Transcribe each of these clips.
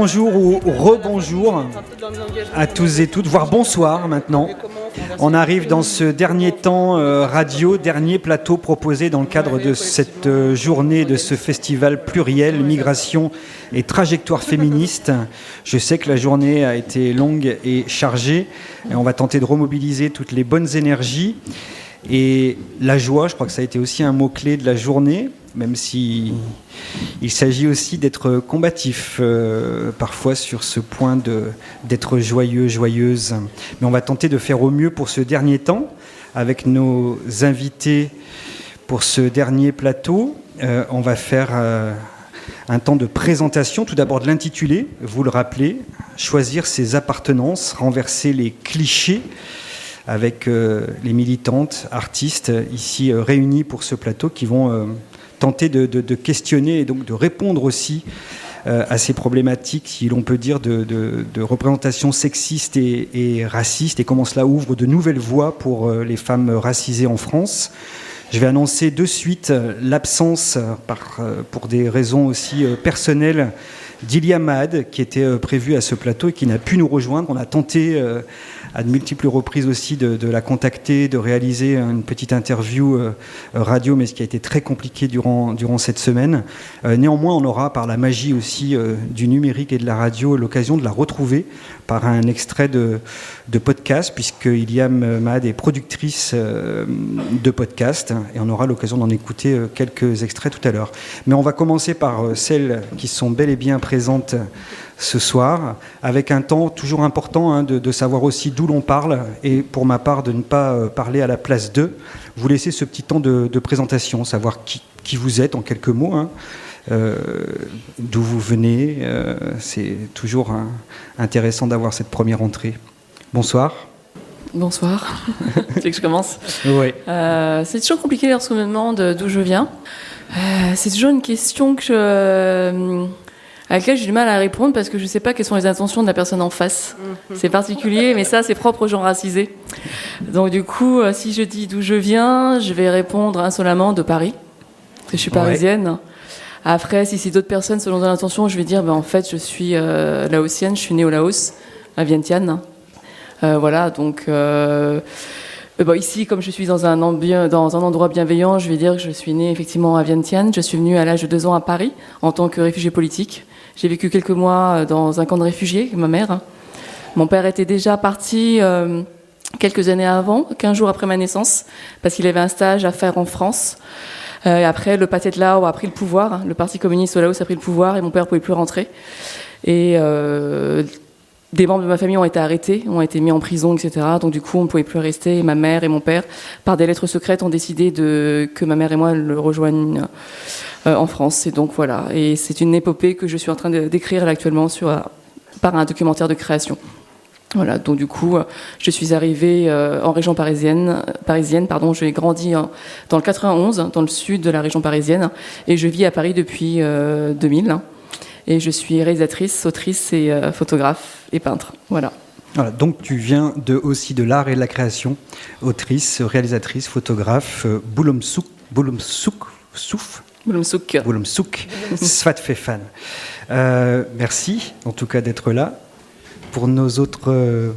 Bonjour ou rebonjour à tous et toutes, voire bonsoir maintenant. On arrive dans ce dernier temps radio, dernier plateau proposé dans le cadre de cette journée, de ce festival pluriel, migration et trajectoire féministe. Je sais que la journée a été longue et chargée, et on va tenter de remobiliser toutes les bonnes énergies. Et la joie, je crois que ça a été aussi un mot-clé de la journée, même si il s'agit aussi d'être combatif parfois sur ce point d'être joyeux, joyeuse. Mais on va tenter de faire au mieux pour ce dernier temps avec nos invités pour ce dernier plateau. On va faire un temps de présentation, tout d'abord de l'intitulé, vous le rappelez, choisir ses appartenances, renverser les clichés, avec les militantes, artistes ici réunies pour ce plateau qui vont tenter de questionner et donc de répondre aussi à ces problématiques, si l'on peut dire, de représentation sexiste et raciste, et comment cela ouvre de nouvelles voies pour les femmes racisées en France. Je vais annoncer de suite l'absence, pour des raisons aussi personnelles, d'Ilia Mahad, qui était prévue à ce plateau et qui n'a pu nous rejoindre. On a tenté à de multiples reprises aussi de la contacter, de réaliser une petite interview radio, mais ce qui a été très compliqué durant cette semaine. Néanmoins, on aura, par la magie aussi du numérique et de la radio, l'occasion de la retrouver par un extrait de podcast, puisque Ilia Mahad est productrice de podcast, et on aura l'occasion d'en écouter quelques extraits tout à l'heure. Mais on va commencer par celles qui sont bel et bien présentes ce soir, avec un temps toujours important de savoir aussi d'où l'on parle, et pour ma part de ne pas parler à la place d'eux. Vous laissez ce petit temps de présentation, savoir qui vous êtes en quelques mots, d'où vous venez. C'est toujours intéressant d'avoir cette première entrée. Bonsoir. Bonsoir. Tu veux que je commence ? Oui. C'est toujours compliqué lorsqu'on me demande d'où je viens. C'est toujours une question à laquelle j'ai du mal à répondre parce que je ne sais pas quelles sont les intentions de la personne en face. C'est particulier, mais ça, c'est propre aux gens racisés. Donc du coup, si je dis d'où je viens, je vais répondre insolemment de Paris, parce que je suis parisienne. Ouais. Après, si c'est d'autres personnes selon leur intention, je vais dire, en fait, je suis laotienne, je suis née au Laos, à Vientiane. Voilà, donc... ici, comme je suis dans un endroit bienveillant, je vais dire que je suis née effectivement à Vientiane. Je suis venue à l'âge de 2 ans à Paris en tant que réfugiée politique. J'ai vécu quelques mois dans un camp de réfugiés avec ma mère. Mon père était déjà parti quelques années avant, 15 jours après ma naissance, parce qu'il avait un stage à faire en France. Et après, le Pathet Lao a pris le pouvoir. Le Parti communiste au Laos a pris le pouvoir et mon père ne pouvait plus rentrer. Et... des membres de ma famille ont été arrêtés, ont été mis en prison, etc. Donc du coup, on ne pouvait plus rester. Et ma mère et mon père, par des lettres secrètes, ont décidé que ma mère et moi le rejoignent en France. Et donc voilà. Et c'est une épopée que je suis en train d'écrire là, actuellement par un documentaire de création. Voilà. Donc du coup, je suis arrivée en région parisienne. J'ai grandi dans le 91, dans le sud de la région parisienne, et je vis à Paris depuis 2000. Et je suis réalisatrice, autrice et photographe et peintre. Voilà. Voilà, donc tu viens aussi de l'art et de la création, autrice, réalisatrice, photographe, Boulomsouk, Sfat Fefan. Merci en tout cas d'être là. Pour nos autres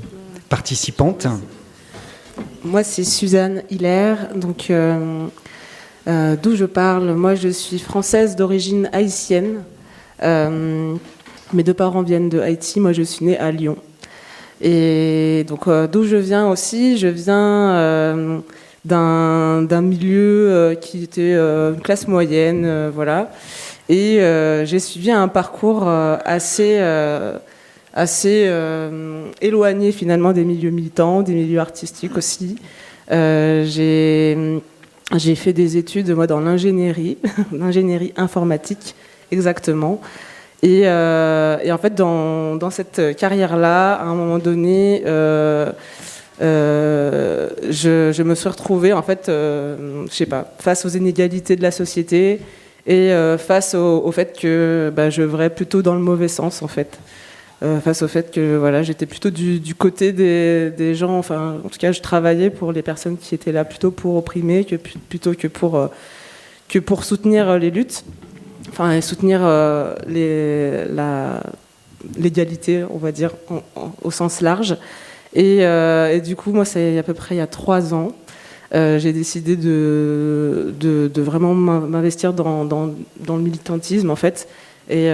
participantes. Moi c'est Suzanne Hiller, donc d'où je parle. Moi je suis française d'origine haïtienne. Mes 2 parents viennent de Haïti, moi je suis née à Lyon. Et donc d'où je viens aussi, je viens d'un milieu qui était une classe moyenne, voilà. Et j'ai suivi un parcours assez éloigné finalement des milieux militants, des milieux artistiques aussi. J'ai fait des études moi dans l'ingénierie informatique. Exactement. Et en fait, dans cette carrière-là, à un moment donné, je me suis retrouvée, en fait, face aux inégalités de la société et face au fait que je œuvrais plutôt dans le mauvais sens, en fait. Face au fait que j'étais plutôt du côté des gens, enfin, en tout cas, je travaillais pour les personnes qui étaient là plutôt pour opprimer plutôt que pour soutenir les luttes. Enfin, soutenir l'égalité, on va dire, au sens large. Et du coup, moi, c'est à peu près il y a 3 ans. J'ai décidé de vraiment m'investir dans le militantisme, en fait, et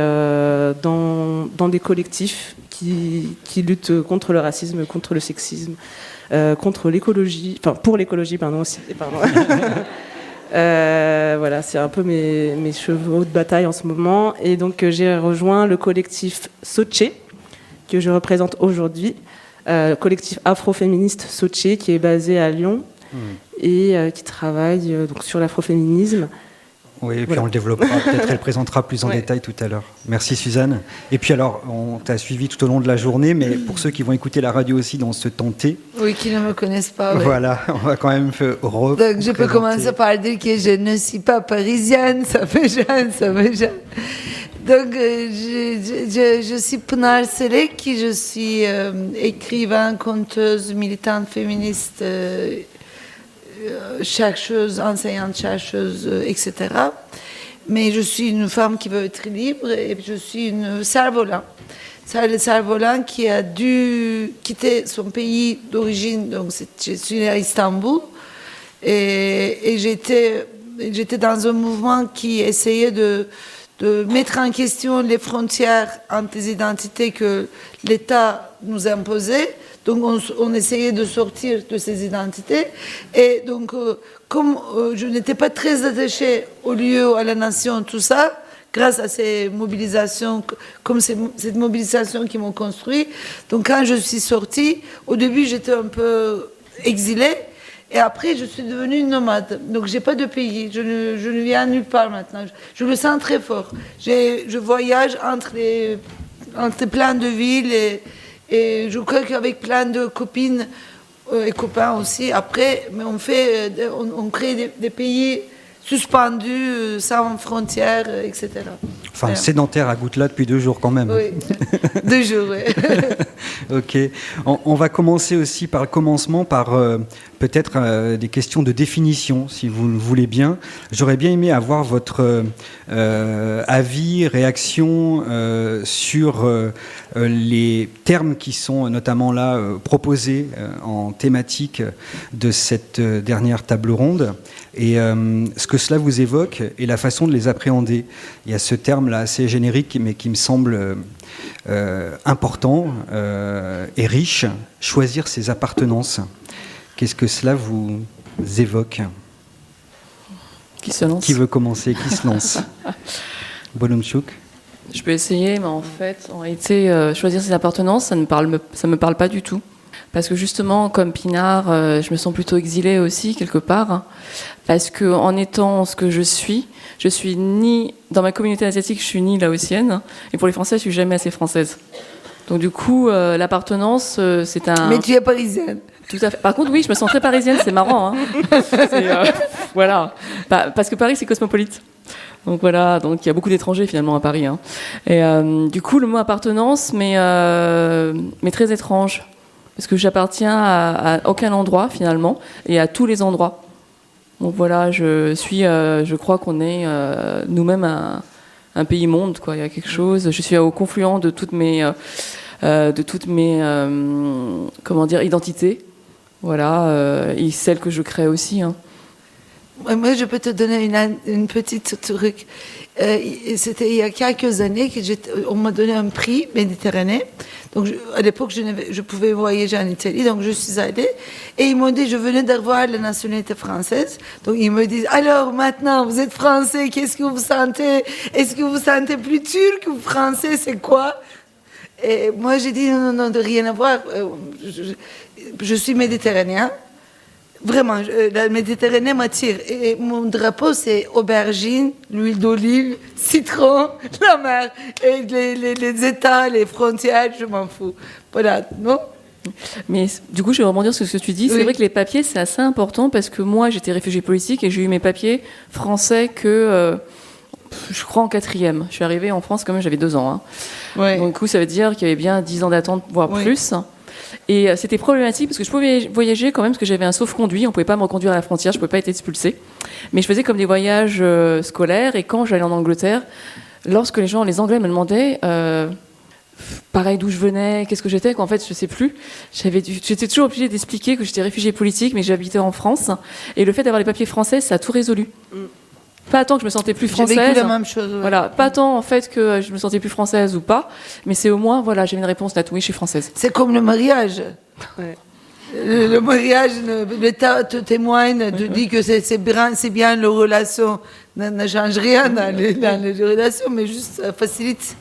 dans des collectifs qui luttent contre le racisme, contre le sexisme, contre l'écologie, enfin pour l'écologie, pardon aussi. Pardon. Voilà, c'est un peu mes chevaux de bataille en ce moment. Et donc j'ai rejoint le collectif Soche, que je représente aujourd'hui, collectif afroféministe Soche, qui est basé à Lyon et qui travaille donc sur l'afroféminisme. Oui, et puis on le développera, peut-être elle présentera plus en détail tout à l'heure. Merci Suzanne. Et puis alors, on t'a suivi tout au long de la journée, mais pour ceux qui vont écouter la radio aussi dans ce temps T. Oui, qui ne me connaissent pas. Oui. Voilà, on va quand même Donc je peux commencer par dire que je ne suis pas parisienne, ça fait jeune. Donc je suis Pınar Selek, je suis écrivain, conteuse, militante féministe, chercheuse, enseignante, chercheuse, etc. Mais je suis une femme qui veut être libre et je suis une cerf-volant. C'est le cerf-volant qui a dû quitter son pays d'origine. Donc je suis née à Istanbul et j'étais dans un mouvement qui essayait de mettre en question les frontières entre les identités que l'État nous imposait. Donc on essayait de sortir de ces identités. Et donc comme je n'étais pas très attachée au lieu, à la nation, tout ça, grâce à ces mobilisations, comme cette mobilisation qui m'ont construit. Donc quand je suis sortie, au début j'étais un peu exilée. Et après, je suis devenue une nomade. Donc, je n'ai pas de pays. Je ne viens nulle part maintenant. Je le sens très fort. Je voyage entre plein de villes et je crois qu'avec plein de copines et copains aussi, après, mais on crée des pays suspendus, sans frontières, etc. Enfin, voilà. Sédentaire à Goutela depuis 2 jours quand même. Oui, 2 jours, oui. Ok. On va commencer aussi par le commencement, par peut-être des questions de définition, si vous le voulez bien. J'aurais bien aimé avoir votre avis, réaction sur les termes qui sont notamment là proposés en thématique de cette dernière table ronde et ce que cela vous évoque et la façon de les appréhender. Il y a ce terme-là assez générique mais qui me semble important et riche, choisir ses appartenances. Qu'est-ce que cela vous évoque ? Qui se lance ? Qui veut commencer ? Qui se lance ? Bonhomme-Chouk ? Je peux essayer, mais en fait, en réalité, choisir ses appartenances, ça me parle pas du tout. Parce que justement, comme Pinard, je me sens plutôt exilée aussi, quelque part. Hein, parce qu'en étant ce que je suis ni... Dans ma communauté asiatique, je suis ni laotienne. Et pour les Français, je suis jamais assez française. Donc du coup, l'appartenance, c'est un... Mais tu es parisienne. Tout à fait. Par contre, oui, je me sens très parisienne, c'est marrant. Hein. Voilà. Parce que Paris, c'est cosmopolite. Donc voilà, donc il y a beaucoup d'étrangers finalement à Paris. Hein. Et du coup, le mot appartenance, mais très étrange. Parce que j'appartiens à aucun endroit finalement, et à tous les endroits. Donc voilà, je crois qu'on est nous-mêmes un pays monde, quoi. Il y a quelque chose. Je suis au confluent de toutes mes comment dire, identités. Voilà, et celles que je crée aussi. Hein. Moi, je peux te donner une petite truc. C'était il y a quelques années on m'a donné un prix Méditerranée. Donc, à l'époque, je pouvais voyager en Italie, donc je suis allée. Et ils m'ont dit, je venais d'avoir la nationalité française. Donc, ils me disent, alors maintenant, vous êtes français, qu'est-ce que vous sentez ? Est-ce que vous sentez plus turc ou français ? C'est quoi ? Et moi, j'ai dit, non, de rien à voir. Je suis méditerranéen. Vraiment, la Méditerranée m'attire. Et mon drapeau, c'est aubergine, l'huile d'olive, citron, la mer. Et les États, les frontières, je m'en fous. Voilà, non ? Mais du coup, je vais rebondir sur ce que tu dis. Oui. C'est vrai que les papiers, c'est assez important parce que moi, j'étais réfugiée politique et j'ai eu mes papiers français que... je crois en 4e. Je suis arrivée en France quand même, j'avais 2 ans. Hein. Ouais. Donc, du coup, ça veut dire qu'il y avait bien 10 ans d'attente, voire plus. Et c'était problématique parce que je pouvais voyager quand même parce que j'avais un sauf-conduit. On ne pouvait pas me reconduire à la frontière, je ne pouvais pas être expulsée. Mais je faisais comme des voyages scolaires. Et quand j'allais en Angleterre, lorsque les Anglais me demandaient pareil d'où je venais, qu'est-ce que j'étais, qu'en fait je sais plus. J'étais toujours obligée d'expliquer que j'étais réfugiée politique, mais que j'habitais en France. Et le fait d'avoir les papiers français, ça a tout résolu. Pas tant que je me sentais plus française. J'ai vécu la même chose. Ouais. Voilà, pas tant en fait que je me sentais plus française ou pas, mais c'est au moins voilà, j'ai une réponse nette. Oui, je suis française. C'est comme le mariage. Ouais. Le mariage, l'État te témoigne, te dit que c'est bien, la relation ne change rien dans les relations, mais juste ça facilite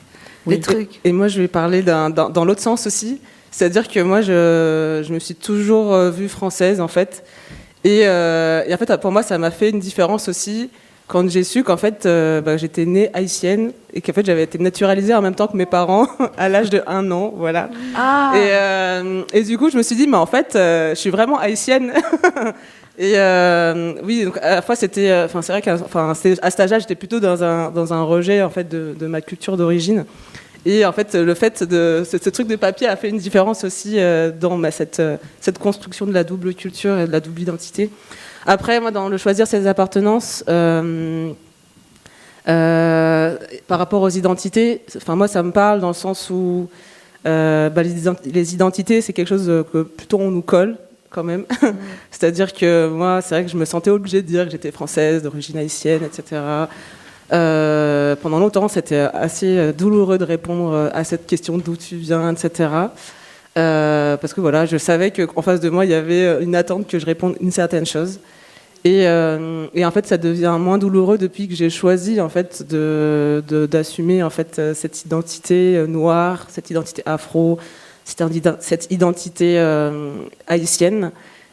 les trucs. Et moi, je vais parler dans l'autre sens aussi. C'est-à-dire que moi, je me suis toujours vue française, en fait. Et en fait, pour moi, ça m'a fait une différence aussi quand j'ai su qu'en fait, j'étais née haïtienne et qu'en fait, j'avais été naturalisée en même temps que mes parents à l'âge de 1 an, voilà. Ah. Et du coup, je me suis dit, mais en fait, je suis vraiment haïtienne. Et oui, donc à la fois, c'était, c'est vrai qu'à cet âge-là, j'étais plutôt dans un rejet en fait de ma culture d'origine. Et en fait, le fait de ce truc de papier a fait une différence aussi dans cette construction de la double culture et de la double identité. Après, moi, dans le choisir ses appartenances, par rapport aux identités, moi, ça me parle dans le sens où les identités, c'est quelque chose que plutôt on nous colle quand même. C'est-à-dire que moi, c'est vrai que je me sentais obligée de dire que j'étais française, d'origine haïtienne, etc. Pendant longtemps, c'était assez douloureux de répondre à cette question d'où tu viens, etc. Parce que voilà, je savais qu'en face de moi, il y avait une attente que je réponde une certaine chose. Et en fait, ça devient moins douloureux depuis que j'ai choisi en fait d'assumer en fait cette identité noire, cette identité afro, cette identité haïtienne.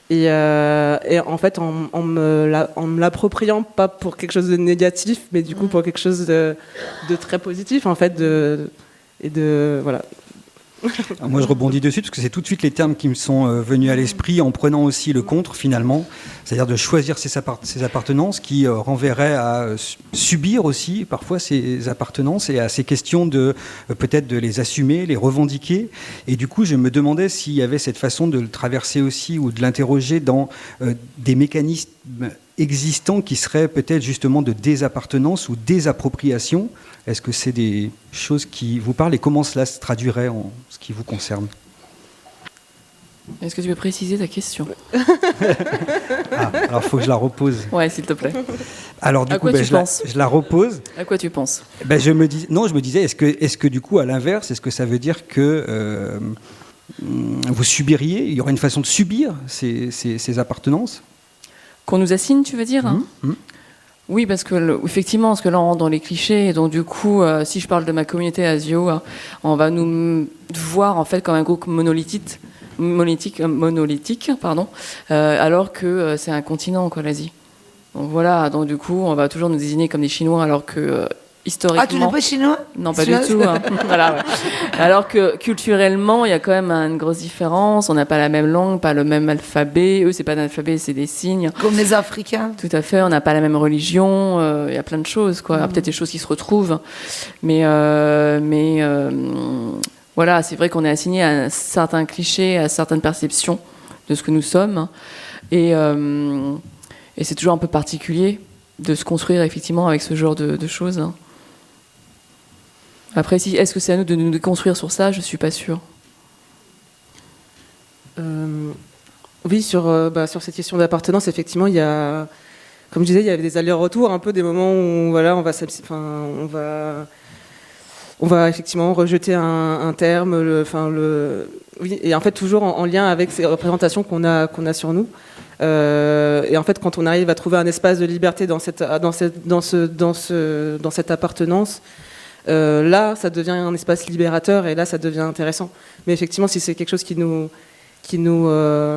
Et en fait, en me l'appropriant, pas pour quelque chose de négatif, mais du coup pour quelque chose de très positif, en fait, voilà. Alors moi, je rebondis dessus parce que c'est tout de suite les termes qui me sont venus à l'esprit en prenant aussi le contre, finalement, c'est-à-dire de choisir ses appartenances qui renverrait à subir aussi parfois ces appartenances et à ces questions de peut-être de les assumer, les revendiquer. Et du coup, je me demandais s'il y avait cette façon de le traverser aussi ou de l'interroger dans des mécanismes existants qui seraient peut-être justement de désappartenance ou désappropriation. Est-ce que c'est des choses qui vous parlent et comment cela se traduirait en ce qui vous concerne ? Est-ce que tu peux préciser ta question ? Alors il faut que je la repose. Ouais, s'il te plaît. Alors du coup, je la repose. À quoi tu penses ? Je me disais, est-ce que du coup, à l'inverse, est-ce que ça veut dire que vous subiriez, il y aurait une façon de subir ces appartenances ? Qu'on nous assigne, tu veux dire ? Oui, parce que effectivement, parce que là on rentre dans les clichés, et donc du coup, si je parle de ma communauté asio, on va nous voir en fait comme un groupe monolithique, alors que c'est un continent, quoi, l'Asie. Donc voilà, donc du coup, on va toujours nous désigner comme des Chinois, alors que historiquement. Ah, tu n'es pas chinois ? Non, pas du tout. Voilà, ouais. Alors que culturellement, il y a quand même une grosse différence. On n'a pas la même langue, pas le même alphabet. Eux, c'est pas d'alphabet, c'est des signes. Comme les Africains. Tout à fait. On n'a pas la même religion. Il y a plein de choses, quoi. Peut-être des choses qui se retrouvent, mais voilà, c'est vrai qu'on est assigné à certains clichés, à certaines perceptions de ce que nous sommes, et c'est toujours un peu particulier de se construire effectivement avec ce genre de choses. Après, est-ce que c'est à nous de nous déconstruire sur ça ? Je ne suis pas sûre. Oui, sur cette question d'appartenance, effectivement, il y a, comme je disais, il y avait des allers-retours, un peu des moments où voilà, on va effectivement rejeter un terme, oui, et en fait toujours en lien avec ces représentations qu'on a sur nous. Et en fait, quand on arrive à trouver un espace de liberté dans cette appartenance, là, ça devient un espace libérateur et là, ça devient intéressant. Mais effectivement, si c'est quelque chose qui nous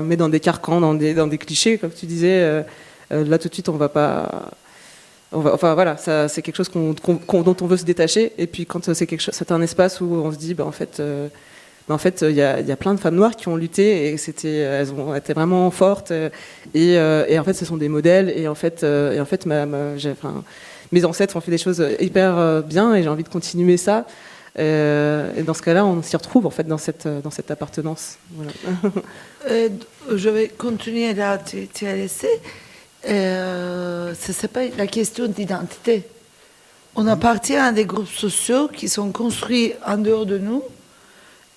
met dans des carcans, dans des clichés, comme tu disais, là tout de suite, on va pas. Voilà, ça, c'est quelque chose dont on veut se détacher. Et puis quand c'est un espace où on se dit, en fait, il y a plein de femmes noires qui ont lutté et elles ont été vraiment fortes. Et en fait, ce sont des modèles. Et en fait, mes ancêtres ont fait des choses hyper bien et j'ai envie de continuer ça. Et dans ce cas-là, on s'y retrouve en fait dans cette appartenance. Voilà. Je vais continuer là. Tu as laissé. C'est pas la question d'identité. On appartient à des groupes sociaux qui sont construits en dehors de nous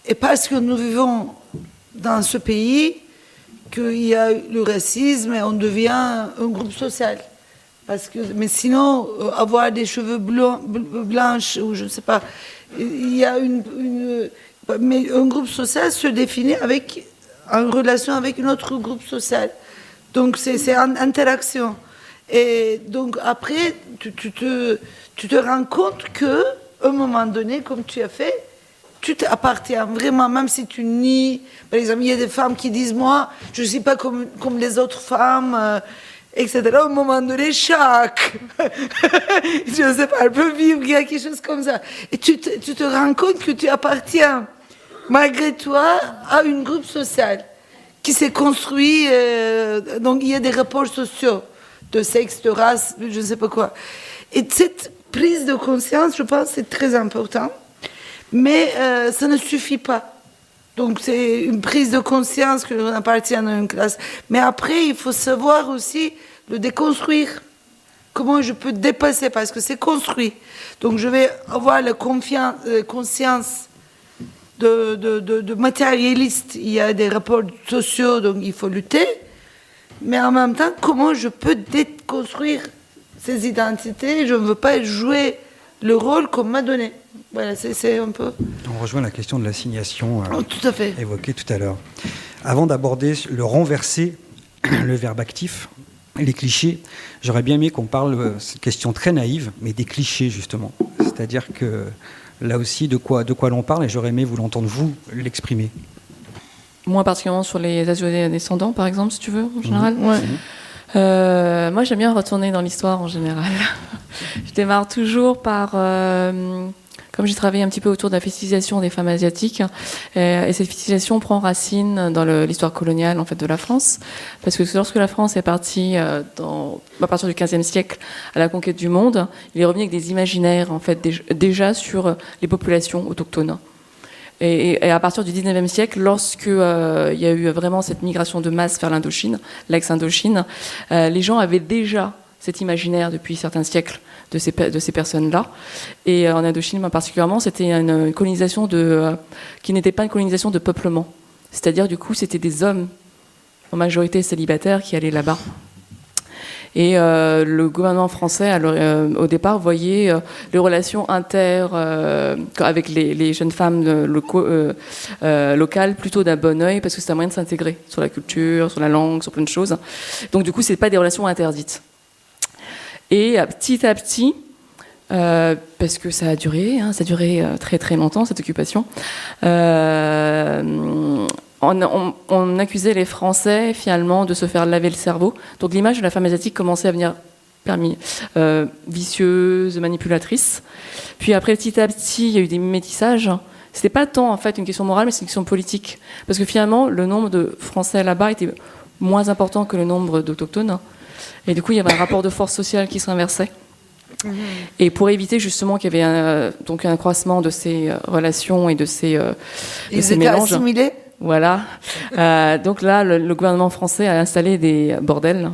Et parce que nous vivons dans ce pays, qu'il y a le racisme et on devient un groupe social. Mais sinon, avoir des cheveux blancs ou je ne sais pas, il y a mais un groupe social se définit en relation avec un autre groupe social. Donc c'est en interaction. Et donc après, tu te rends compte qu'à un moment donné, comme tu as fait, tu t'appartiens vraiment, même si tu nies. Par exemple, il y a des femmes qui disent, moi, je ne suis pas comme les autres femmes, etc. À un moment donné, je ne sais pas, elle peut vivre quelque chose comme ça. Et tu te rends compte que tu appartiens, malgré toi, à un groupe social qui s'est construit. Donc, il y a des rapports sociaux, de sexe, de race, je ne sais pas quoi. Et cette prise de conscience, je pense, c'est très important. Mais ça ne suffit pas. Donc c'est une prise de conscience que l'on appartient à une classe. Mais après, il faut savoir aussi le déconstruire. Comment je peux dépasser, parce que c'est construit. Donc je vais avoir la conscience de matérialiste. Il y a des rapports sociaux, donc il faut lutter. Mais en même temps, comment je peux déconstruire ces identités? Je ne veux pas jouer le rôle qu'on m'a donné. Voilà, c'est un peu... On rejoint la question de l'assignation tout à fait. Évoquée tout à l'heure. Avant d'aborder le renverser, le verbe actif, les clichés, j'aurais bien aimé qu'on parle, cette question très naïve, mais des clichés justement. C'est-à-dire que là aussi, de quoi l'on parle, et j'aurais aimé vous l'entendre, vous, l'exprimer. Moi, particulièrement sur les Asio-descendants, par exemple, si tu veux, en général. Moi, j'aime bien retourner dans l'histoire en général. Je démarre toujours par... comme j'ai travaillé un petit peu autour de la fétichisation des femmes asiatiques, et cette fétichisation prend racine dans l'histoire coloniale en fait, de la France, parce que lorsque la France est partie à partir du XVe siècle à la conquête du monde, il est revenu avec des imaginaires en fait, déjà sur les populations autochtones. Et à partir du XIXe siècle, lorsque il y a eu vraiment cette migration de masse vers l'Indochine, l'ex-Indochine, les gens avaient déjà cet imaginaire depuis certains siècles de ces personnes-là. Et en Indochine, particulièrement, c'était une colonisation qui n'était pas une colonisation de peuplement. C'est-à-dire, du coup, c'était des hommes, en majorité célibataires, qui allaient là-bas. Et le gouvernement français, au départ, voyait les relations avec les jeunes femmes locales plutôt d'un bon œil, parce que c'était un moyen de s'intégrer sur la culture, sur la langue, sur plein de choses. Donc, du coup, ce n'est pas des relations interdites. Et petit à petit, parce que ça a duré très très longtemps, cette occupation, on accusait les Français finalement de se faire laver le cerveau. Donc l'image de la femme asiatique commençait à venir vicieuse, manipulatrice. Puis après, petit à petit, il y a eu des métissages. C'était pas tant en fait une question morale, mais c'est une question politique. Parce que finalement, le nombre de Français là-bas était moins important que le nombre d'autochtones. Et du coup, il y avait un rapport de force sociale qui s'inversait. Et pour éviter justement qu'il y avait un croissement de ces relations et de ces mélanges. Assimilés. Voilà. Donc là, le gouvernement français a installé des bordels.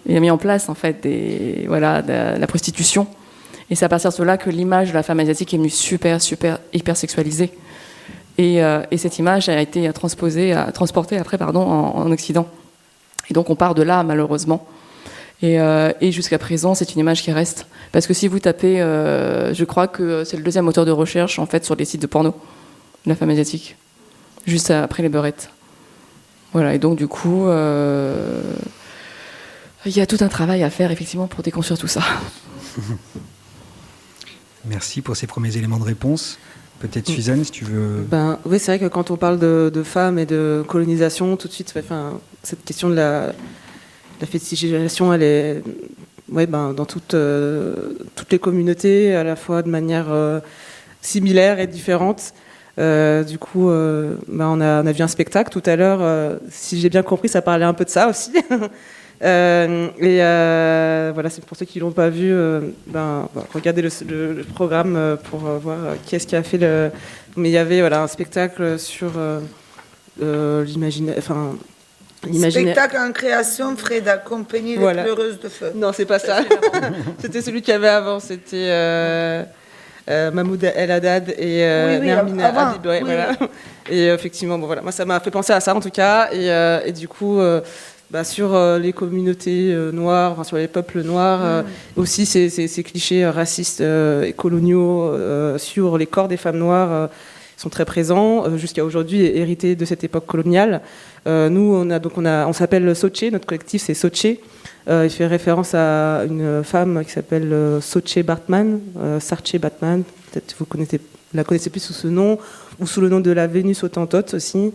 Il a mis en place en fait de la prostitution. Et c'est à partir de cela que l'image de la femme asiatique est venue super hyper sexualisée. Et cette image a été transportée après en Occident. Et donc on part de là malheureusement. Et jusqu'à présent, c'est une image qui reste. Parce que si vous tapez, je crois que c'est le deuxième moteur de recherche en fait sur les sites de porno, la femme asiatique, juste après les beurettes. Voilà. Et donc du coup, il y a tout un travail à faire effectivement pour déconstruire tout ça. Merci pour ces premiers éléments de réponse. Peut-être Suzanne, si tu veux... Oui, c'est vrai que quand on parle de femmes et de colonisation, tout de suite, cette question de la fétichisation, elle est dans toutes les communautés, à la fois de manière similaire et différente. Du coup, on a vu un spectacle tout à l'heure. Si j'ai bien compris, ça parlait un peu de ça aussi. Voilà, c'est pour ceux qui l'ont pas vu, regardez le programme pour voir qui est-ce qui a fait le. Mais il y avait un spectacle sur l'imaginaire. Spectacle en création, Freda, compagnie des pleureuses de feu. Non, c'est pas ça. C'était celui qu'il y avait avant. C'était Mahmoud El Haddad et Nermine Habib. Ouais, voilà. Et effectivement, bon, voilà. Moi, ça m'a fait penser à ça en tout cas. Et du coup, sur les communautés noires, enfin, sur les peuples noirs, aussi ces clichés racistes et coloniaux sur les corps des femmes noires sont très présents jusqu'à aujourd'hui, hérités de cette époque coloniale. Nous, on s'appelle Soche, notre collectif c'est Soche. Il fait référence à une femme qui s'appelle Soche Bartman, Sarche Bartman, peut-être vous la connaissez plus sous ce nom, ou sous le nom de la Vénus Hottentote aussi.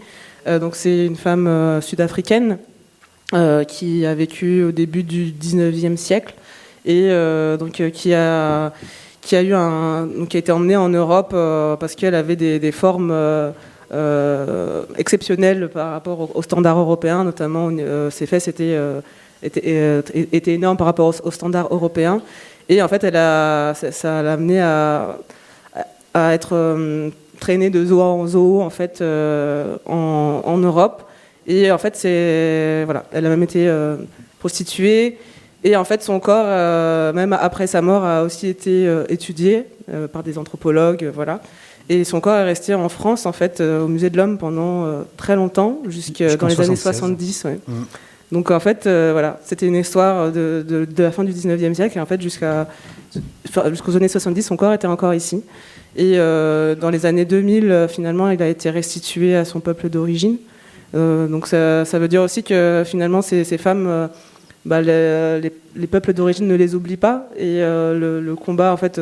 Donc c'est une femme sud-africaine qui a vécu au début du 19e siècle et qui a été emmenée en Europe parce qu'elle avait des formes exceptionnelles par rapport aux standards européens, notamment ses fesses étaient énormes par rapport aux standards européens. Et en fait, ça l'a amenée à être traînée de zoo en zoo en fait, en Europe. Et en fait, elle a même été prostituée. Et en fait, son corps, même après sa mort, a aussi été étudié par des anthropologues, voilà. Et son corps est resté en France, en fait, au Musée de l'Homme pendant très longtemps, dans les années 70. Ouais. Donc en fait, c'était une histoire de la fin du 19e siècle. Et en fait, jusqu'aux années 70, son corps était encore ici. Et dans les années 2000, finalement, il a été restitué à son peuple d'origine. Donc ça veut dire aussi que finalement, ces femmes... les peuples d'origine ne les oublient pas et le combat en fait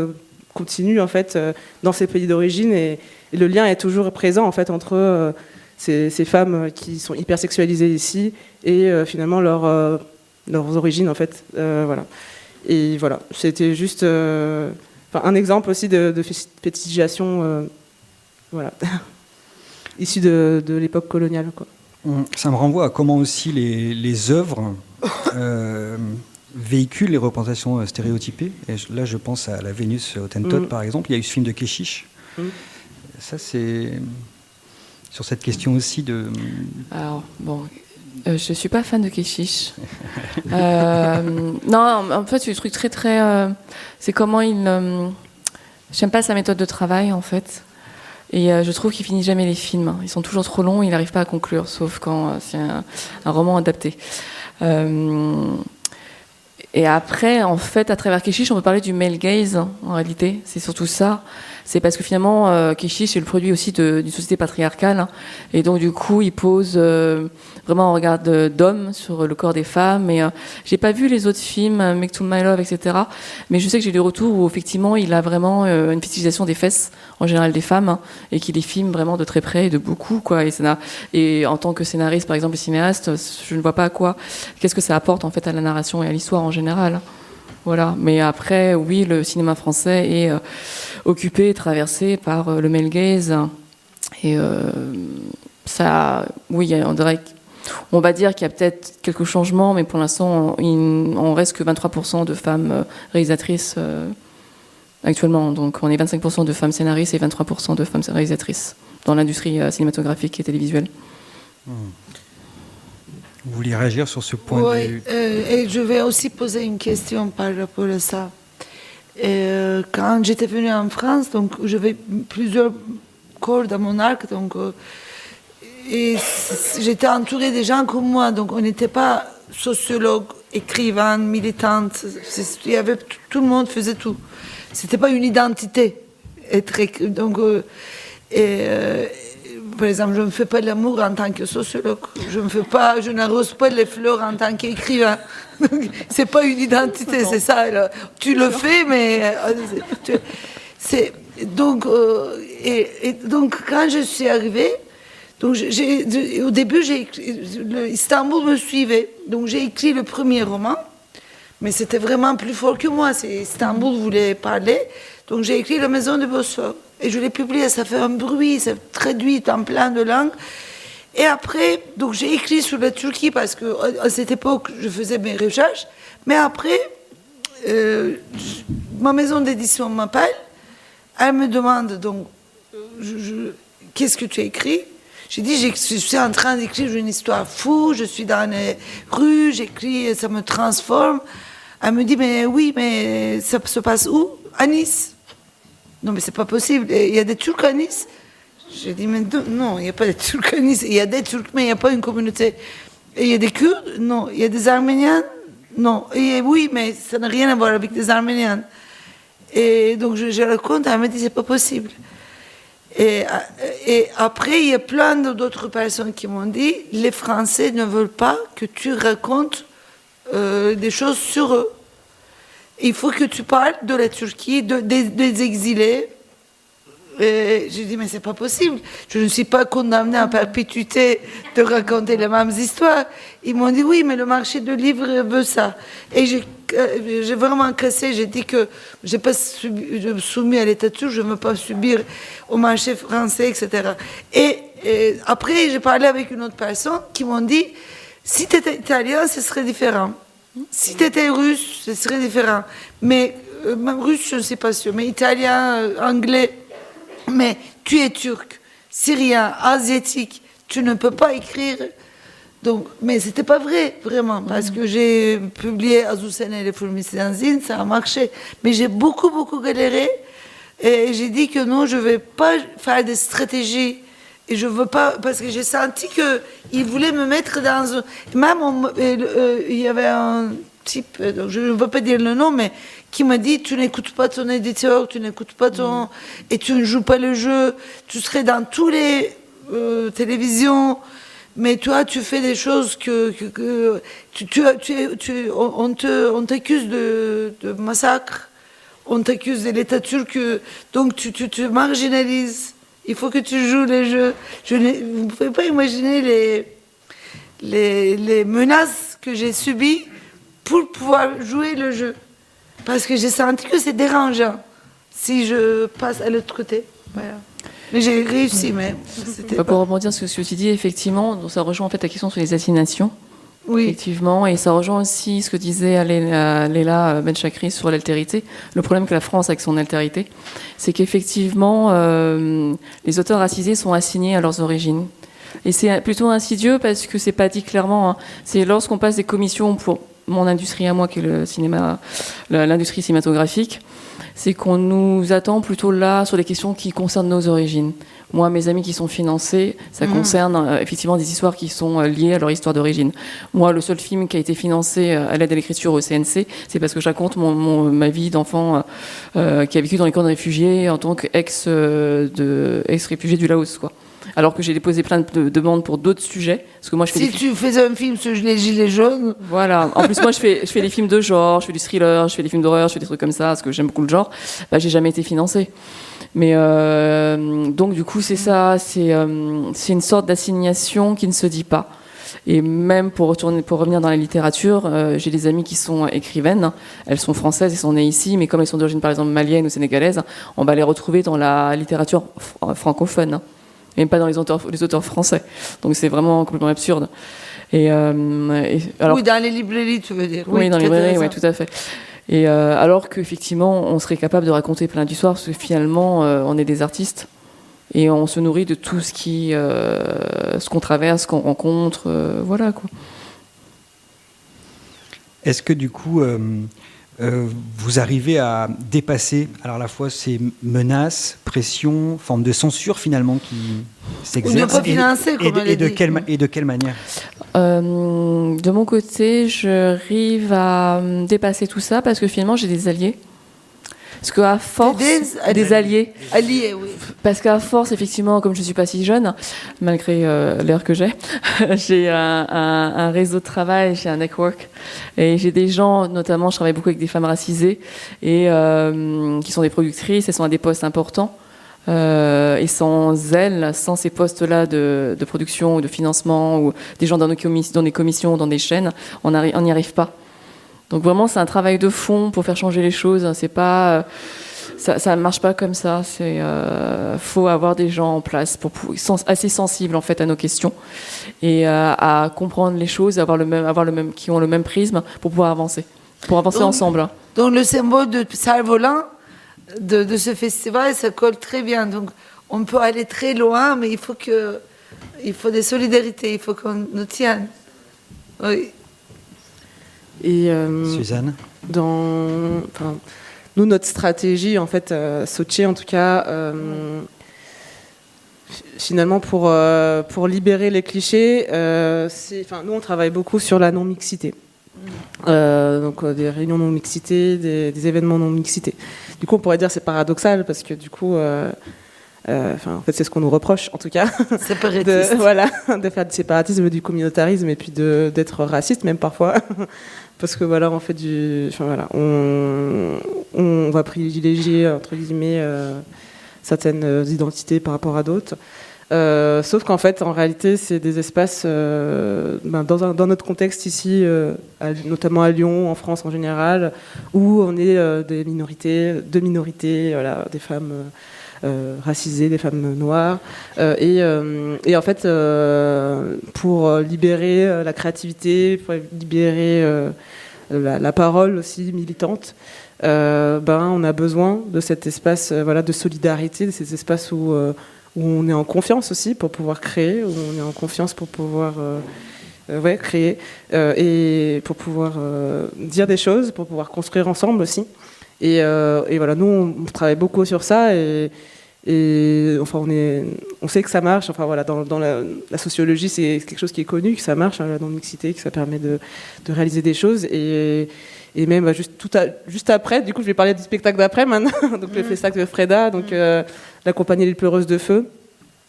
continue en fait dans ces pays d'origine et le lien est toujours présent en fait entre ces femmes qui sont hyper sexualisées ici et finalement leurs origines en fait voilà. Et voilà, c'était juste un exemple aussi de fétichisation voilà issue de l'époque coloniale quoi. Ça me renvoie à comment aussi les œuvres véhiculent les représentations stéréotypées. Et là, je pense à la Vénus Hottentote, par exemple. Il y a eu ce film de Keshish. Ça, c'est sur cette question aussi de... Alors, bon, je ne suis pas fan de Keshish. Non, en fait, c'est des trucs très, très... c'est comment il... J'aime pas sa méthode de travail, en fait. Et je trouve qu'il finit jamais les films. Ils sont toujours trop longs, il n'arrive pas à conclure, sauf quand c'est un roman adapté. Et après, en fait, à travers Keshish, on peut parler du male gaze, en réalité. C'est surtout ça. C'est parce que finalement, Keshish est le produit aussi d'une société patriarcale. Et donc, du coup, il pose vraiment un regard d'homme sur le corps des femmes. Et j'ai pas vu les autres films, Make to My Love, etc. Mais je sais que j'ai des retours où, effectivement, il a vraiment une fétichisation des fesses, en général des femmes, hein, et qu'il les filme vraiment de très près et de beaucoup, quoi. Et en tant que scénariste, par exemple, et cinéaste, je ne vois pas qu'est-ce que ça apporte, en fait, à la narration et à l'histoire en général. Voilà. Mais après, oui, le cinéma français est occupé et traversé par le male gaze. Et ça, oui, on va dire qu'il y a peut-être quelques changements, mais pour l'instant, on reste que 23% de femmes réalisatrices actuellement. Donc, on est 25% de femmes scénaristes et 23% de femmes réalisatrices dans l'industrie cinématographique et télévisuelle. Vous vouliez réagir sur ce point de vue? Et je vais aussi poser une question par rapport à ça. Quand j'étais venue en France, donc j'avais plusieurs corps dans mon arc, donc et j'étais entourée de gens comme moi, donc on n'était pas sociologue, écrivain, militante. Il y avait tout le monde faisait tout. C'était pas une identité. Donc par exemple, je ne fais pas de l'amour en tant que sociologue. Je n'arrose pas les fleurs en tant qu'écrivain. C'est pas une identité, c'est ça. Là. Tu le fais, mais donc quand je suis arrivée, donc au début, Istanbul me suivait. Donc j'ai écrit le premier roman, mais c'était vraiment plus fort que moi. Istanbul voulait parler, donc j'ai écrit La Maison de Bosphore. Et je l'ai publié, ça fait un bruit, c'est traduit en plein de langues. Et après, donc j'ai écrit sur la Turquie parce qu'à cette époque, je faisais mes recherches. Mais après, ma maison d'édition m'appelle. Elle me demande, donc, qu'est-ce que tu as écrit? J'ai dit, je suis en train d'écrire une histoire fou, je suis dans les rues, j'écris, ça me transforme. Elle me dit, mais oui, mais ça se passe où? À Nice. non, mais c'est pas possible. Et il y a des Turkanis. J'ai dit, mais non, il n'y a pas de Turkanis. Il y a des Turcs, mais il n'y a pas une communauté. Et il y a des Kurdes, non. Il y a des Arméniens, non. Et oui, mais ça n'a rien à voir avec les Arméniens. Et donc je raconte, elle me dit, c'est pas possible. Et après, il y a plein d'autres personnes qui m'ont dit, les Français ne veulent pas que tu racontes des choses sur eux. Il faut que tu parles de la Turquie, des exilés. Et j'ai dit, mais c'est pas possible. Je ne suis pas condamnée à perpétuité de raconter les mêmes histoires. Ils m'ont dit, oui, mais le marché de livres veut ça. Et j'ai vraiment cassé. J'ai dit que je n'ai pas soumis à l'état turc, je ne veux pas subir au marché français, etc. Et après, j'ai parlé avec une autre personne qui m'ont dit, si tu étais italien, ce serait différent. Si tu étais russe, ce serait différent. Mais même russe, je ne suis pas sûre. Mais italien, anglais... Mais tu es turc, syrien, asiatique, tu ne peux pas écrire. Donc, mais c'était pas vrai, vraiment, parce que j'ai publié Azucena et les Fulmicidanzines, ça a marché. Mais j'ai beaucoup, beaucoup galéré. Et j'ai dit que non, je ne vais pas faire des stratégies. Et je veux pas, parce que j'ai senti qu'ils voulaient me mettre dans un... Même, il y avait un type, donc je ne veux pas dire le nom, mais qui m'a dit, tu n'écoutes pas ton éditeur, tu n'écoutes pas ton... Et tu ne joues pas le jeu, tu serais dans tous les télévisions, mais toi, tu fais des choses on t'accuse de massacre, on t'accuse de l'État turc, donc tu te marginalises. Il faut que tu joues les jeux. Vous ne pouvez pas imaginer les menaces que j'ai subies pour pouvoir jouer le jeu. Parce que j'ai senti que c'est dérangeant si je passe à l'autre côté. Voilà. Mais j'ai réussi, mais c'était Pour rebondir sur ce que tu dis, effectivement, donc ça rejoint en fait ta question sur les assignations. Oui. Effectivement, et ça rejoint aussi ce que disait Leila Benchakri sur l'altérité. Le problème que la France a avec son altérité, c'est qu'effectivement, les auteurs racisés sont assignés à leurs origines. Et c'est plutôt insidieux parce que c'est pas dit clairement. Hein. C'est lorsqu'on passe des commissions pour mon industrie à moi, qui est le cinéma, l'industrie cinématographique, c'est qu'on nous attend plutôt là sur des questions qui concernent nos origines. Moi, mes amis qui sont financés, ça concerne effectivement des histoires qui sont liées à leur histoire d'origine. Moi, le seul film qui a été financé à l'aide à l'écriture au CNC, c'est parce que je raconte ma vie d'enfant qui a vécu dans les camps de réfugiés en tant qu'ex-réfugié du Laos, quoi. Alors que j'ai déposé plein de demandes pour d'autres sujets. Parce que moi, je fais tu faisais un film sur les gilets jaunes. Voilà. En plus, moi, je fais des films de genre, je fais du thriller, je fais des films d'horreur, je fais des trucs comme ça, parce que j'aime beaucoup le genre. Bah, j'ai jamais été financée. Mais donc, du coup, c'est ça. C'est une sorte d'assignation qui ne se dit pas. Et même pour revenir dans la littérature, j'ai des amies qui sont écrivaines. Elles sont françaises, elles sont nées ici, mais comme elles sont d'origine, par exemple, malienne ou sénégalaise, on va les retrouver dans la littérature francophone. Même pas dans les auteurs français. Donc c'est vraiment complètement absurde. Alors, oui, dans les librairies, tu veux dire. Oui, dans les librairies, oui, tout à fait. Et alors qu'effectivement, on serait capable de raconter plein d'histoires, parce que finalement, on est des artistes. Et on se nourrit de tout ce qu'on traverse, ce qu'on rencontre, voilà, quoi. Est-ce que du coup, vous arrivez à dépasser alors à la fois ces menaces, pressions, formes de censure finalement qui s'exercent ou ne pas financer, et de quelle manière De mon côté, j'arrive à dépasser tout ça parce que finalement j'ai des alliés. Parce qu'à force, des alliés. Alliés, oui. Parce qu'à force, effectivement, comme je ne suis pas si jeune, malgré l'heure que j'ai un réseau de travail, j'ai un network. Et j'ai des gens, notamment, je travaille beaucoup avec des femmes racisées, et qui sont des productrices, elles sont à des postes importants. Et sans elles, sans ces postes-là de production ou de financement, ou des gens dans des commissions, dans des chaînes, on n'y arrive pas. Donc vraiment, c'est un travail de fond pour faire changer les choses. C'est pas, ça ne marche pas comme ça. C'est, faut avoir des gens en place assez sensibles en fait à nos questions et à comprendre les choses, qui ont le même prisme pour pouvoir avancer, ensemble. Donc le symbole de cerf-volant de ce festival, ça colle très bien. Donc on peut aller très loin, mais il faut des solidarités, il faut qu'on nous tienne. Oui. Et Suzanne, nous, notre stratégie, en fait, Soche, en tout cas, finalement, pour libérer les clichés, nous, on travaille beaucoup sur la non-mixité. Donc des réunions non-mixité, des événements non-mixité. Du coup, on pourrait dire que c'est paradoxal, parce que du coup... en fait, c'est ce qu'on nous reproche, en tout cas, de faire du séparatisme, du communautarisme, et puis d'être raciste, même parfois, parce que voilà, on fait on va privilégier entre guillemets certaines identités par rapport à d'autres. Sauf qu'en fait, en réalité, c'est des espaces, dans notre contexte ici, notamment à Lyon, en France en général, où on est des minorités, voilà, des femmes racisées, des femmes noires, et en fait, pour libérer la créativité, pour libérer la parole aussi militante, on a besoin de cet espace, de solidarité, de ces espaces où on est en confiance aussi pour pouvoir créer, où on est en confiance pour pouvoir créer, et pour pouvoir dire des choses, pour pouvoir construire ensemble aussi. Et voilà, nous on travaille beaucoup sur ça, et enfin on sait que ça marche. Enfin voilà, dans la sociologie, c'est quelque chose qui est connu, que ça marche, la non-mixité, que ça permet de réaliser des choses. Et même juste après, du coup, je vais parler du spectacle d'après maintenant, donc le spectacle de Freda, donc la compagnie Les Pleureuses de Feu.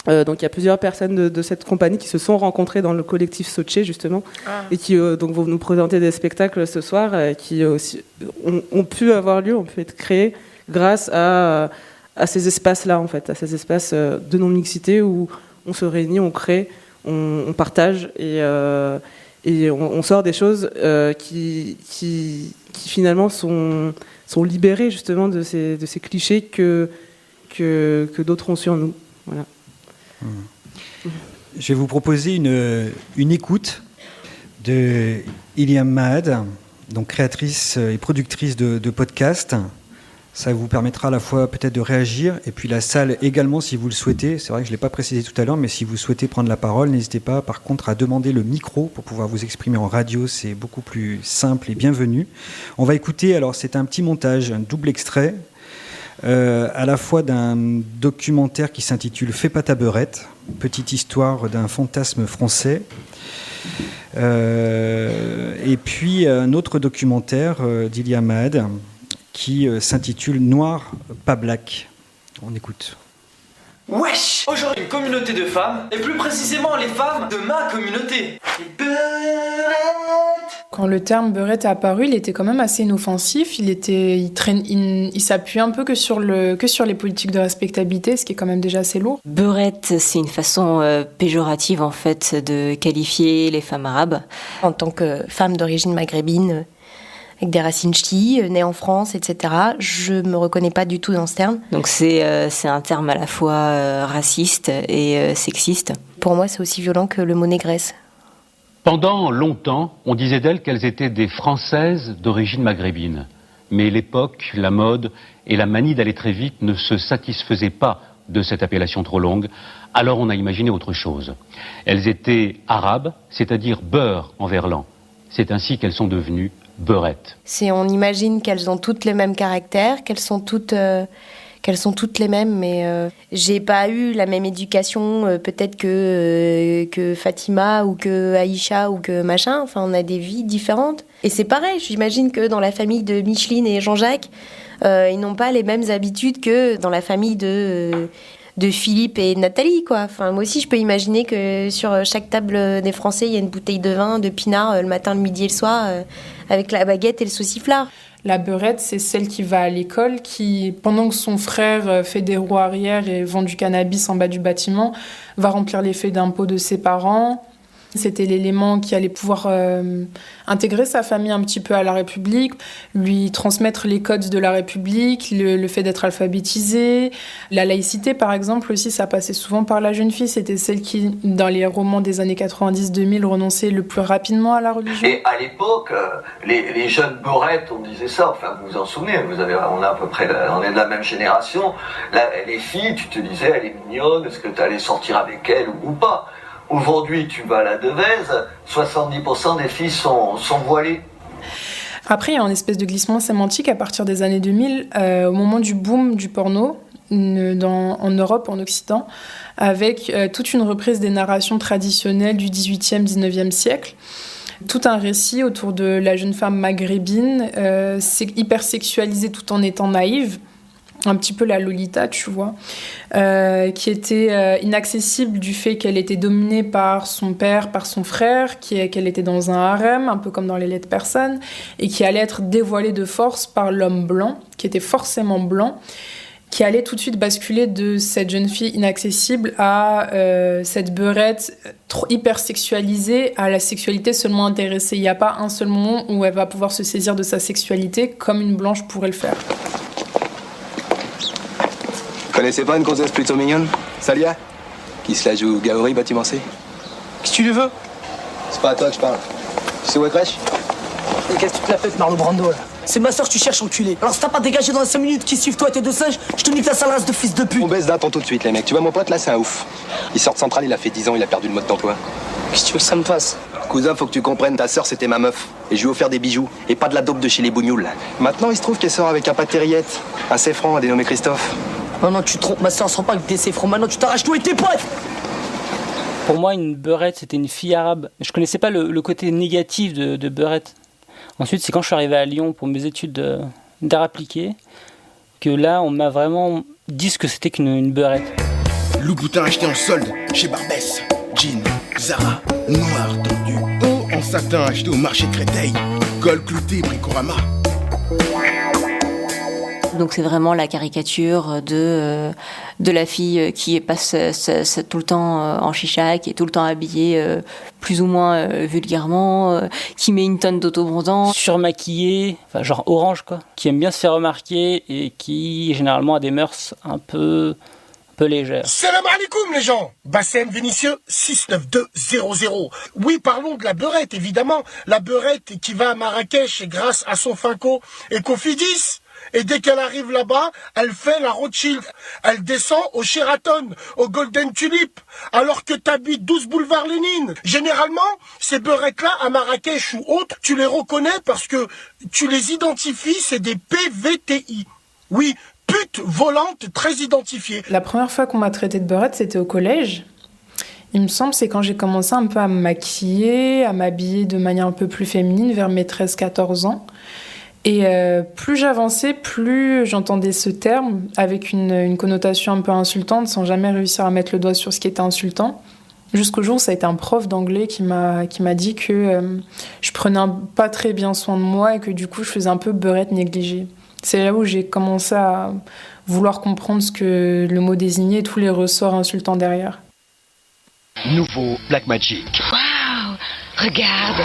Donc il y a plusieurs personnes de cette compagnie qui se sont rencontrées dans le collectif Soche, justement, et qui donc vont nous présenter des spectacles ce soir, qui aussi ont pu avoir lieu, ont pu être créés grâce à ces espaces-là, en fait, à ces espaces de non-mixité où on se réunit, on crée, on partage, et on sort des choses qui finalement sont libérées justement de ces clichés que d'autres ont sur nous. Voilà. Je vais vous proposer une écoute de Iliam Mahad, donc créatrice et productrice de podcasts. Ça vous permettra à la fois peut-être de réagir, et puis la salle également si vous le souhaitez. C'est vrai que je ne l'ai pas précisé tout à l'heure, mais si vous souhaitez prendre la parole, n'hésitez pas par contre à demander le micro pour pouvoir vous exprimer en radio. C'est beaucoup plus simple et bienvenu. On va écouter, alors c'est un petit montage, un double extrait, à la fois d'un documentaire qui s'intitule « Fais pas ta beurette », petite histoire d'un fantasme français, et puis un autre documentaire d'Iliam Mahad qui s'intitule « Noir, pas black ». On écoute. Wesh! Aujourd'hui, une communauté de femmes, et plus précisément les femmes de ma communauté. Quand le terme beurette est apparu, il était quand même assez inoffensif. Il s'appuie un peu que sur les politiques de respectabilité, ce qui est quand même déjà assez lourd. Beurette, c'est une façon péjorative en fait de qualifier les femmes arabes. En tant que femme d'origine maghrébine, avec des racines ch'tis, née en France, etc., je me reconnais pas du tout dans ce terme. Donc c'est un terme à la fois raciste et sexiste. Pour moi, c'est aussi violent que le mot négresse. Pendant longtemps, on disait d'elles qu'elles étaient des Françaises d'origine maghrébine. Mais l'époque, la mode et la manie d'aller très vite ne se satisfaisaient pas de cette appellation trop longue. Alors on a imaginé autre chose. Elles étaient arabes, c'est-à-dire beurre en verlan. C'est ainsi qu'elles sont devenues beurettes. On imagine qu'elles ont toutes les mêmes caractères, qu'elles sont toutes les mêmes, mais j'ai pas eu la même éducation peut-être que Fatima ou que Aïcha ou que machin. Enfin, on a des vies différentes. Et c'est pareil, j'imagine que dans la famille de Micheline et Jean-Jacques, ils n'ont pas les mêmes habitudes que dans la famille de Philippe et Nathalie, quoi. Enfin, moi aussi, je peux imaginer que sur chaque table des Français, il y a une bouteille de vin, de pinard, le matin, le midi et le soir, avec la baguette et le sauciflard. La beurette, c'est celle qui va à l'école, qui, pendant que son frère fait des roues arrière et vend du cannabis en bas du bâtiment, va remplir les feuilles d'impôt de ses parents. C'était l'élément qui allait pouvoir intégrer sa famille un petit peu à la République, lui transmettre les codes de la République, le fait d'être alphabétisé. La laïcité, par exemple, aussi, ça passait souvent par la jeune fille. C'était celle qui, dans les romans des années 90-2000, renonçait le plus rapidement à la religion. Et à l'époque, les jeunes beurettes, on disait ça, enfin vous vous en souvenez, on est à peu près, on est de la même génération. Les filles, tu te disais, elle est mignonne, est-ce que tu allais sortir avec elle ou pas? Aujourd'hui, tu vas à la Devèze, 70% des filles sont voilées. Après, il y a un espèce de glissement sémantique à partir des années 2000, au moment du boom du porno en Europe, en Occident, avec toute une reprise des narrations traditionnelles du 18e, 19e siècle. Tout un récit autour de la jeune femme maghrébine, hyper sexualisée tout en étant naïve, un petit peu la Lolita, tu vois, qui était inaccessible du fait qu'elle était dominée par son père, par son frère, qu'elle était dans un harem, un peu comme dans Les Laides Personnes, et qui allait être dévoilée de force par l'homme blanc, qui était forcément blanc, qui allait tout de suite basculer de cette jeune fille inaccessible à cette beurette hyper sexualisée, à la sexualité seulement intéressée. Il n'y a pas un seul moment où elle va pouvoir se saisir de sa sexualité comme une blanche pourrait le faire. Connaissez pas une gonzesse plutôt mignonne, Salia, qui se la joue Gaori, bâtiment C? Qu'est-ce que tu lui veux? C'est pas à toi que je parle. Tu sais où est crèche? Et qu'est-ce que tu te la fais, Marlon Brando, là? C'est ma soeur que tu cherches, enculé. Alors si t'as pas dégagé dans les 5 minutes qui suivent toi et tes deux singes, je te nique la sale race de fils de pute. On baisse d'un ton tout de suite, les mecs. Tu vois, mon pote, là, c'est un ouf. Il sort de Centrale, il a fait 10 ans, il a perdu le mode d'emploi. Qu'est-ce que tu veux que ça me fasse? Cousin, faut que tu comprennes, ta sœur, c'était ma meuf. Et je lui ai offert des bijoux. Et pas de la dope de chez les bougnoules. Maintenant, il se trouve qu'elle sort avec un pâté-rillette, un céfran, dénommé Christophe. Non, tu te trompes, ma soeur sort pas avec des céfrons. Maintenant, tu t'arraches tout et tes potes. Pour moi, une beurette, c'était une fille arabe. Je connaissais pas le côté négatif de beurette. Ensuite, c'est quand je suis arrivé à Lyon pour mes études d'art appliqué que là, on m'a vraiment dit ce que c'était qu'une beurette. Louboutin acheté en solde chez Barbès. Jean, Zara, noir tendu, haut en satin acheté au marché de Créteil. Col clouté, Bricorama. Donc c'est vraiment la caricature de la fille qui passe tout le temps en chicha, qui est tout le temps habillée plus ou moins vulgairement, qui met une tonne d'autobrodant. Surmaquillée, enfin genre orange quoi, qui aime bien se faire remarquer et qui généralement a des mœurs un peu légères. Salam alaikum les gens. Bassem Vénitieux 69200. Oui, parlons de la beurette évidemment. La beurette qui va à Marrakech grâce à son finco et Cofidis. Et dès qu'elle arrive là-bas, elle fait la Rothschild. Elle descend au Sheraton, au Golden Tulip, alors que t'habites 12 boulevard Lénine. Généralement, ces beurettes-là, à Marrakech ou autres, tu les reconnais parce que tu les identifies, c'est des PVTI. Oui, pute volante très identifiée. La première fois qu'on m'a traité de beurette, c'était au collège. Il me semble, c'est quand j'ai commencé un peu à me maquiller, à m'habiller de manière un peu plus féminine, vers mes 13-14 ans. Et plus j'avançais, plus j'entendais ce terme avec une connotation un peu insultante, sans jamais réussir à mettre le doigt sur ce qui était insultant. Jusqu'au jour où ça a été un prof d'anglais qui m'a dit que je prenais pas très bien soin de moi et que du coup je faisais un peu beurette négligée. C'est là où j'ai commencé à vouloir comprendre ce que le mot désignait et tous les ressorts insultants derrière. Nouveau Blackmagic. Waouh, regarde.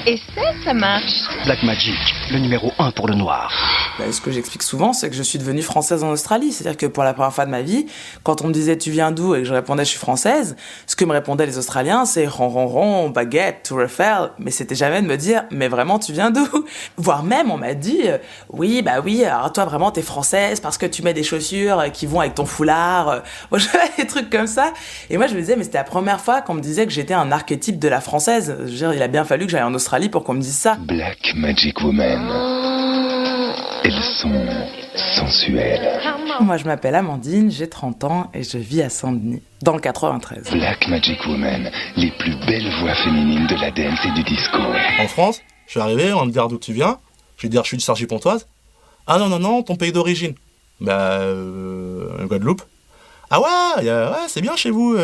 Et ça marche. Blackmagic, le numéro 1 pour le noir. Ce que j'explique souvent, c'est que je suis devenue française en Australie. C'est-à-dire que pour la première fois de ma vie, quand on me disait « tu viens d'où ?» et que je répondais « je suis française », ce que me répondaient les Australiens, c'est « ron, baguette, Tour Eiffel », mais c'était jamais de me dire « mais vraiment, tu viens d'où ?» Voire même, on m'a dit « oui, alors toi vraiment, t'es française parce que tu mets des chaussures qui vont avec ton foulard. » Moi, je fais des trucs comme ça. Et moi, je me disais « mais c'était la première fois qu'on me disait que j'étais un archétype de la française. » Je veux dire, il a bien fallu que j'aille en Australie pour qu'on me dise ça. Black Magic Woman. Elles sont sensuelles. Moi, je m'appelle Amandine, j'ai 30 ans et je vis à Saint-Denis, dans le 93. Black Magic Woman, les plus belles voix féminines de la dance et du disco. En France, je suis arrivé, on va me dire d'où tu viens. Je vais dire, je suis de Cergy-Pontoise. Ah non, ton pays d'origine. Guadeloupe. Ah ouais, c'est bien chez vous.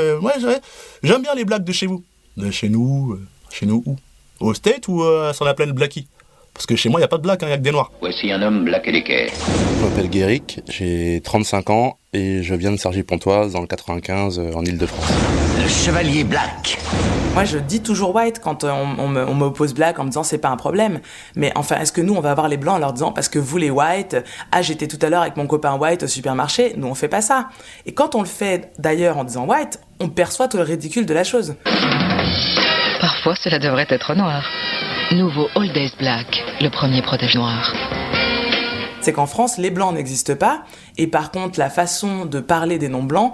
J'aime bien les blagues de chez vous. De chez nous où? Au State ou sur la plaine Blackie? Parce que chez moi, il n'y a pas de black, il n'y a que des noirs. Voici un homme black et d'équerre. Je m'appelle Guéric, j'ai 35 ans et je viens de Cergy-Pontoise dans le 95 en Île-de-France. Le chevalier black. Moi, je dis toujours white quand on m'oppose black en me disant c'est pas un problème. Mais enfin, est-ce que nous, on va avoir les blancs en leur disant parce que vous les white, j'étais tout à l'heure avec mon copain white au supermarché, nous on fait pas ça. Et quand on le fait d'ailleurs en disant white, on perçoit tout le ridicule de la chose. Parfois, cela devrait être noir. Nouveau All Days Black, le premier protège noir. C'est qu'en France, les blancs n'existent pas, et par contre, la façon de parler des non-blancs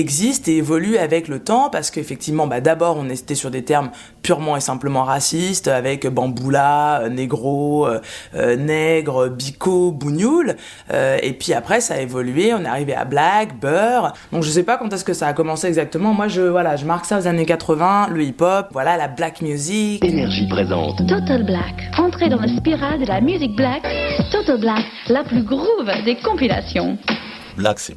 existe et évolue avec le temps parce qu'effectivement, d'abord, on était sur des termes purement et simplement racistes avec bamboula, négro, nègre, bico, bougnoul. Et puis après, ça a évolué. On est arrivé à black, beurre. Donc je sais pas quand est-ce que ça a commencé exactement. Moi, je marque ça aux années 80, le hip-hop, voilà, la black music. Énergie présente. Total Black. Entrez dans la spirale de la musique black. Total Black, la plus groove des compilations. Black, c'est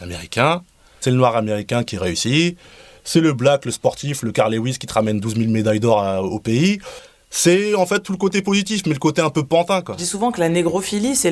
américain. C'est le noir américain qui réussit. C'est le black, le sportif, le Carl Lewis qui te ramène 12 000 médailles d'or au pays. C'est en fait tout le côté positif, mais le côté un peu pantin, quoi. Je dis souvent que la négrophilie, c'est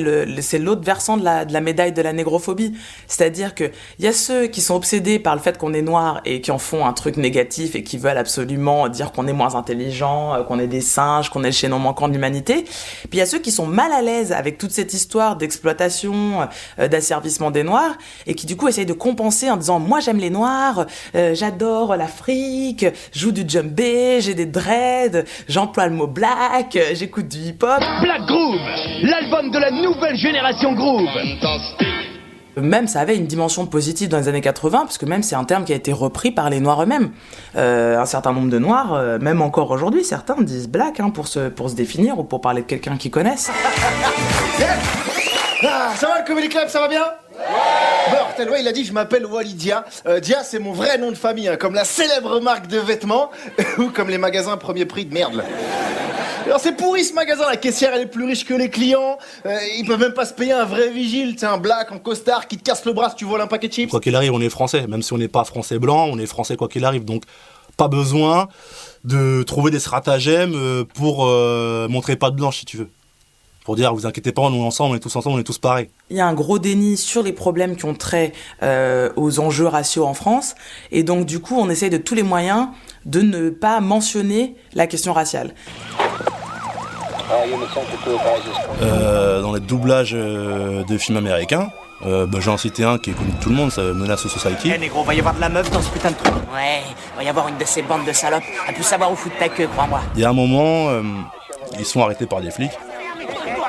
l'autre versant de la médaille de la négrophobie. C'est-à-dire qu'il y a ceux qui sont obsédés par le fait qu'on est noir et qui en font un truc négatif et qui veulent absolument dire qu'on est moins intelligent, qu'on est des singes, qu'on est le chaînon manquant de l'humanité. Puis il y a ceux qui sont mal à l'aise avec toute cette histoire d'exploitation, d'asservissement des noirs et qui du coup essayent de compenser en disant « Moi j'aime les noirs, j'adore l'Afrique, je joue du djembé, j'ai des dreads, j'emploie le mot black, j'écoute du hip-hop. » Black Groove, l'album de la nouvelle génération groove. Même ça avait une dimension positive dans les années 80, parce que même c'est un terme qui a été repris par les noirs eux-mêmes. Un certain nombre de noirs, même encore aujourd'hui, certains disent black pour se définir ou pour parler de quelqu'un qu'ils connaissent. Ah, ça va le Comedy Club, ça va bien? Mortel, ouais, il a dit je m'appelle Wally Dia. Dia, c'est mon vrai nom de famille, comme la célèbre marque de vêtements ou comme les magasins premier prix de merde. Là. Alors c'est pourri ce magasin, la caissière elle est plus riche que les clients, ils peuvent même pas se payer un vrai vigile, c'est un black en costard qui te casse le bras si tu voles un paquet de chips. Quoi qu'il arrive, on est français, même si on n'est pas français blanc, on est français quoi qu'il arrive, donc pas besoin de trouver des stratagèmes pour montrer pas de blanche si tu veux. Pour dire, vous inquiétez pas, nous ensemble, on est tous pareils. Il y a un gros déni sur les problèmes qui ont trait aux enjeux raciaux en France, et donc du coup, on essaye de tous les moyens de ne pas mentionner la question raciale. Dans les doublages de films américains, j'en cité un qui est connu de tout le monde, c'est Menace Society. Eh négro, va y avoir de la meuf dans ce putain de truc. Ouais, va y avoir une de ces bandes de salopes. Elle peut savoir où foutre ta queue, crois-moi. Il y a un moment, ils sont arrêtés par des flics.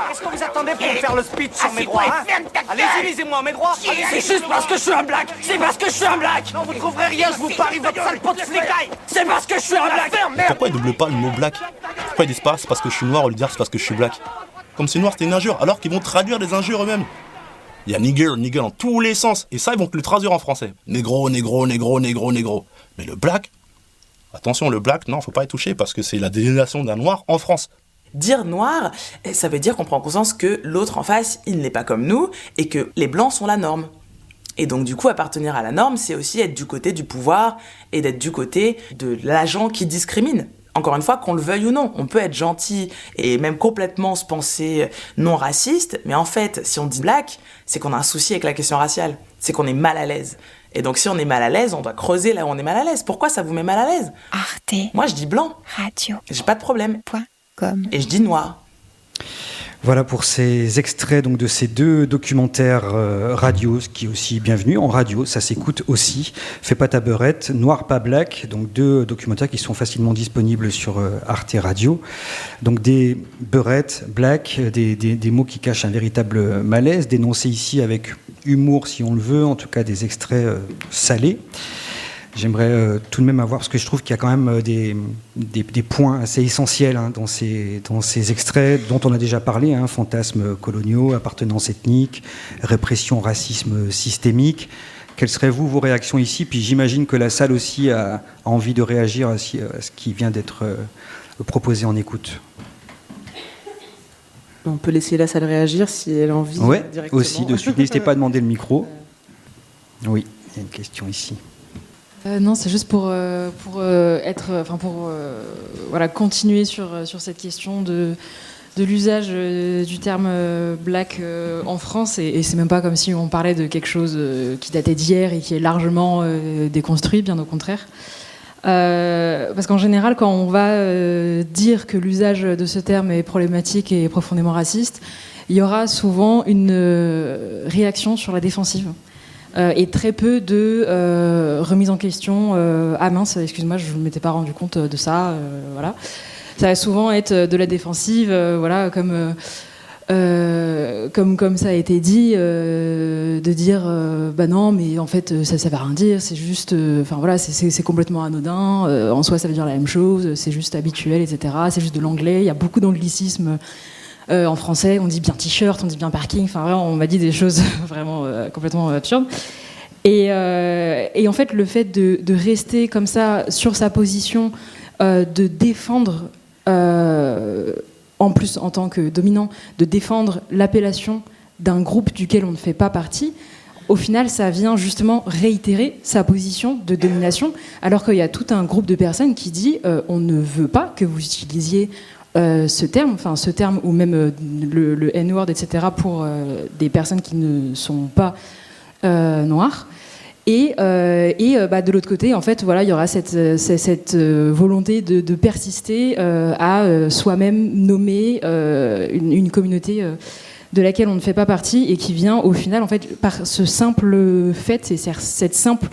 Qu'est-ce que vous attendez pour me faire le speech sur mes droits, hein? Allez-y, lisez-moi mes droits. C'est juste parce que je suis un black. C'est parce que je suis un black. Non, vous trouverez rien, je vous parie votre sale pot de flicaille. C'est parce que je suis un black. Pourquoi ils doublent pas le mot black? Pourquoi ils disent pas c'est parce que je suis noir au lieu de dire c'est parce que je suis black? Comme si noir c'était une injure, alors qu'ils vont traduire des injures eux-mêmes. Il y a nigger dans tous les sens, et ça ils vont le traduire en français. Négro, négro, négro, négro, négro. Mais le black, attention, le black, non, faut pas y toucher parce que c'est la dénomination d'un noir en France. Dire noir, ça veut dire qu'on prend conscience que l'autre en face, il n'est pas comme nous, et que les blancs sont la norme. Et donc du coup, appartenir à la norme, c'est aussi être du côté du pouvoir, et d'être du côté de l'agent qui discrimine. Encore une fois, qu'on le veuille ou non, on peut être gentil et même complètement se penser non raciste, mais en fait, si on dit black, c'est qu'on a un souci avec la question raciale, c'est qu'on est mal à l'aise. Et donc si on est mal à l'aise, on doit creuser là où on est mal à l'aise. Pourquoi ça vous met mal à l'aise? Arte. Moi, je dis blanc. Radio. J'ai pas de problème. .com. Et je dis noir. Voilà pour ces extraits donc, de ces deux documentaires radio, ce qui est aussi bienvenu en radio, ça s'écoute aussi. Fais pas ta beurette, Noir pas black, donc deux documentaires qui sont facilement disponibles sur Arte Radio. Donc des beurettes, black, des mots qui cachent un véritable malaise, dénoncés ici avec humour si on le veut, en tout cas des extraits salés. J'aimerais tout de même avoir, parce que je trouve qu'il y a quand même des points assez essentiels dans ces extraits dont on a déjà parlé, fantasmes coloniaux, appartenance ethnique, répression, racisme systémique. Quelles seraient vos réactions ici? Puis j'imagine que la salle aussi a envie de réagir à ce qui vient d'être proposé en écoute. On peut laisser la salle réagir si elle a envie. Oui, directement. aussi, de suite. N'hésitez pas à demander le micro. Oui, il y a une question ici. Non, c'est juste pour continuer sur cette question de l'usage du terme black en France, et c'est même pas comme si on parlait de quelque chose qui datait d'hier et qui est largement déconstruit, bien au contraire. Parce qu'en général, quand on va dire que l'usage de ce terme est problématique et profondément raciste, il y aura souvent une réaction sur la défensive. Et très peu de remise en question. Ah mince, excuse-moi, je ne m'étais pas rendu compte de ça. Voilà. Ça va souvent être de la défensive, comme comme ça a été dit, de dire bah non, mais en fait ça veut rien dire, c'est juste, enfin voilà, c'est complètement anodin, en soi ça veut dire la même chose, c'est juste habituel, etc. C'est juste de l'anglais, il y a beaucoup d'anglicisme en français, on dit bien t-shirt, on dit bien parking, enfin vraiment on m'a dit des choses vraiment complètement absurdes. Et en fait le fait de rester comme ça sur sa position, de défendre en plus en tant que dominant, de défendre l'appellation d'un groupe duquel on ne fait pas partie, au final ça vient justement réitérer sa position de domination, alors qu'il y a tout un groupe de personnes qui dit on ne veut pas que vous utilisiez ce terme ou même le N-word, etc. pour des personnes qui ne sont pas noires. Et de l'autre côté, en fait, voilà, il y aura cette volonté de persister à soi-même nommer une communauté de laquelle on ne fait pas partie et qui vient au final, en fait, par ce simple fait, et cette simple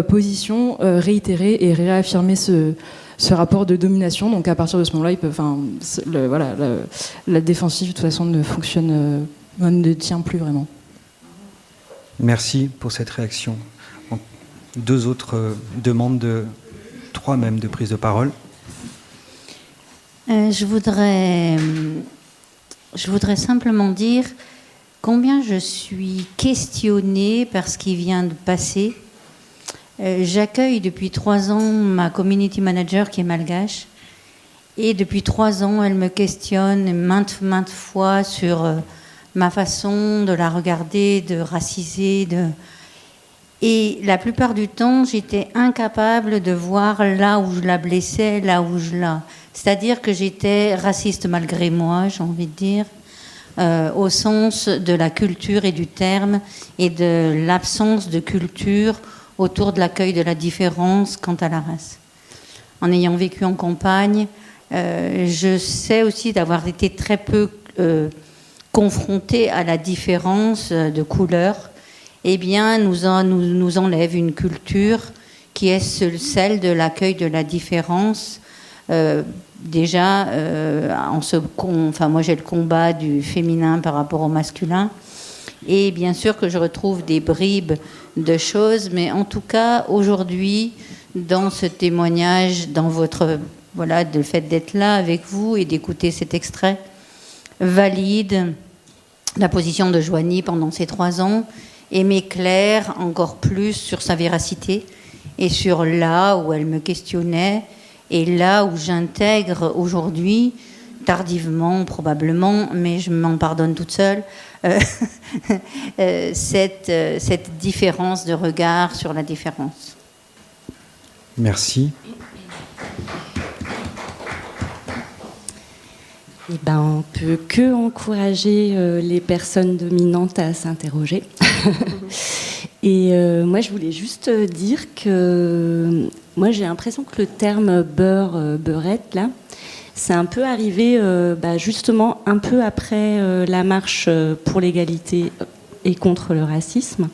position, réitérer et réaffirmer ce rapport de domination. Donc à partir de ce moment-là, la défensive de toute façon ne tient plus vraiment. Merci pour cette réaction. Deux autres demandes, trois même, de prise de parole. Je voudrais simplement dire combien je suis questionnée par ce qui vient de passer. J'accueille depuis 3 ans ma community manager qui est malgache. Et depuis 3 ans, elle me questionne maintes fois sur ma façon de la regarder, de raciser, Et la plupart du temps, j'étais incapable de voir là où je la blessais, là où je la... C'est-à-dire que j'étais raciste malgré moi, j'ai envie de dire, au sens de la culture et du terme, et de l'absence de culture autour de l'accueil de la différence quant à la race. En ayant vécu en campagne, je sais aussi d'avoir été très peu confrontée à la différence de couleur. Eh bien, nous enlève une culture qui est celle de l'accueil de la différence. Déjà, moi j'ai le combat du féminin par rapport au masculin. Et bien sûr que je retrouve des bribes de choses, mais en tout cas, aujourd'hui, dans ce témoignage, dans le fait d'être là avec vous et d'écouter cet extrait, valide la position de Joanie pendant ces 3 ans, et m'éclaire encore plus sur sa véracité et sur là où elle me questionnait et là où j'intègre aujourd'hui, tardivement probablement, mais je m'en pardonne toute seule, cette différence de regard sur la différence. Merci. Eh ben, on peut que encourager les personnes dominantes à s'interroger. Et moi, je voulais juste dire que moi, j'ai l'impression que le terme beurette, là, c'est un peu arrivé justement un peu après la marche pour l'égalité et contre le racisme.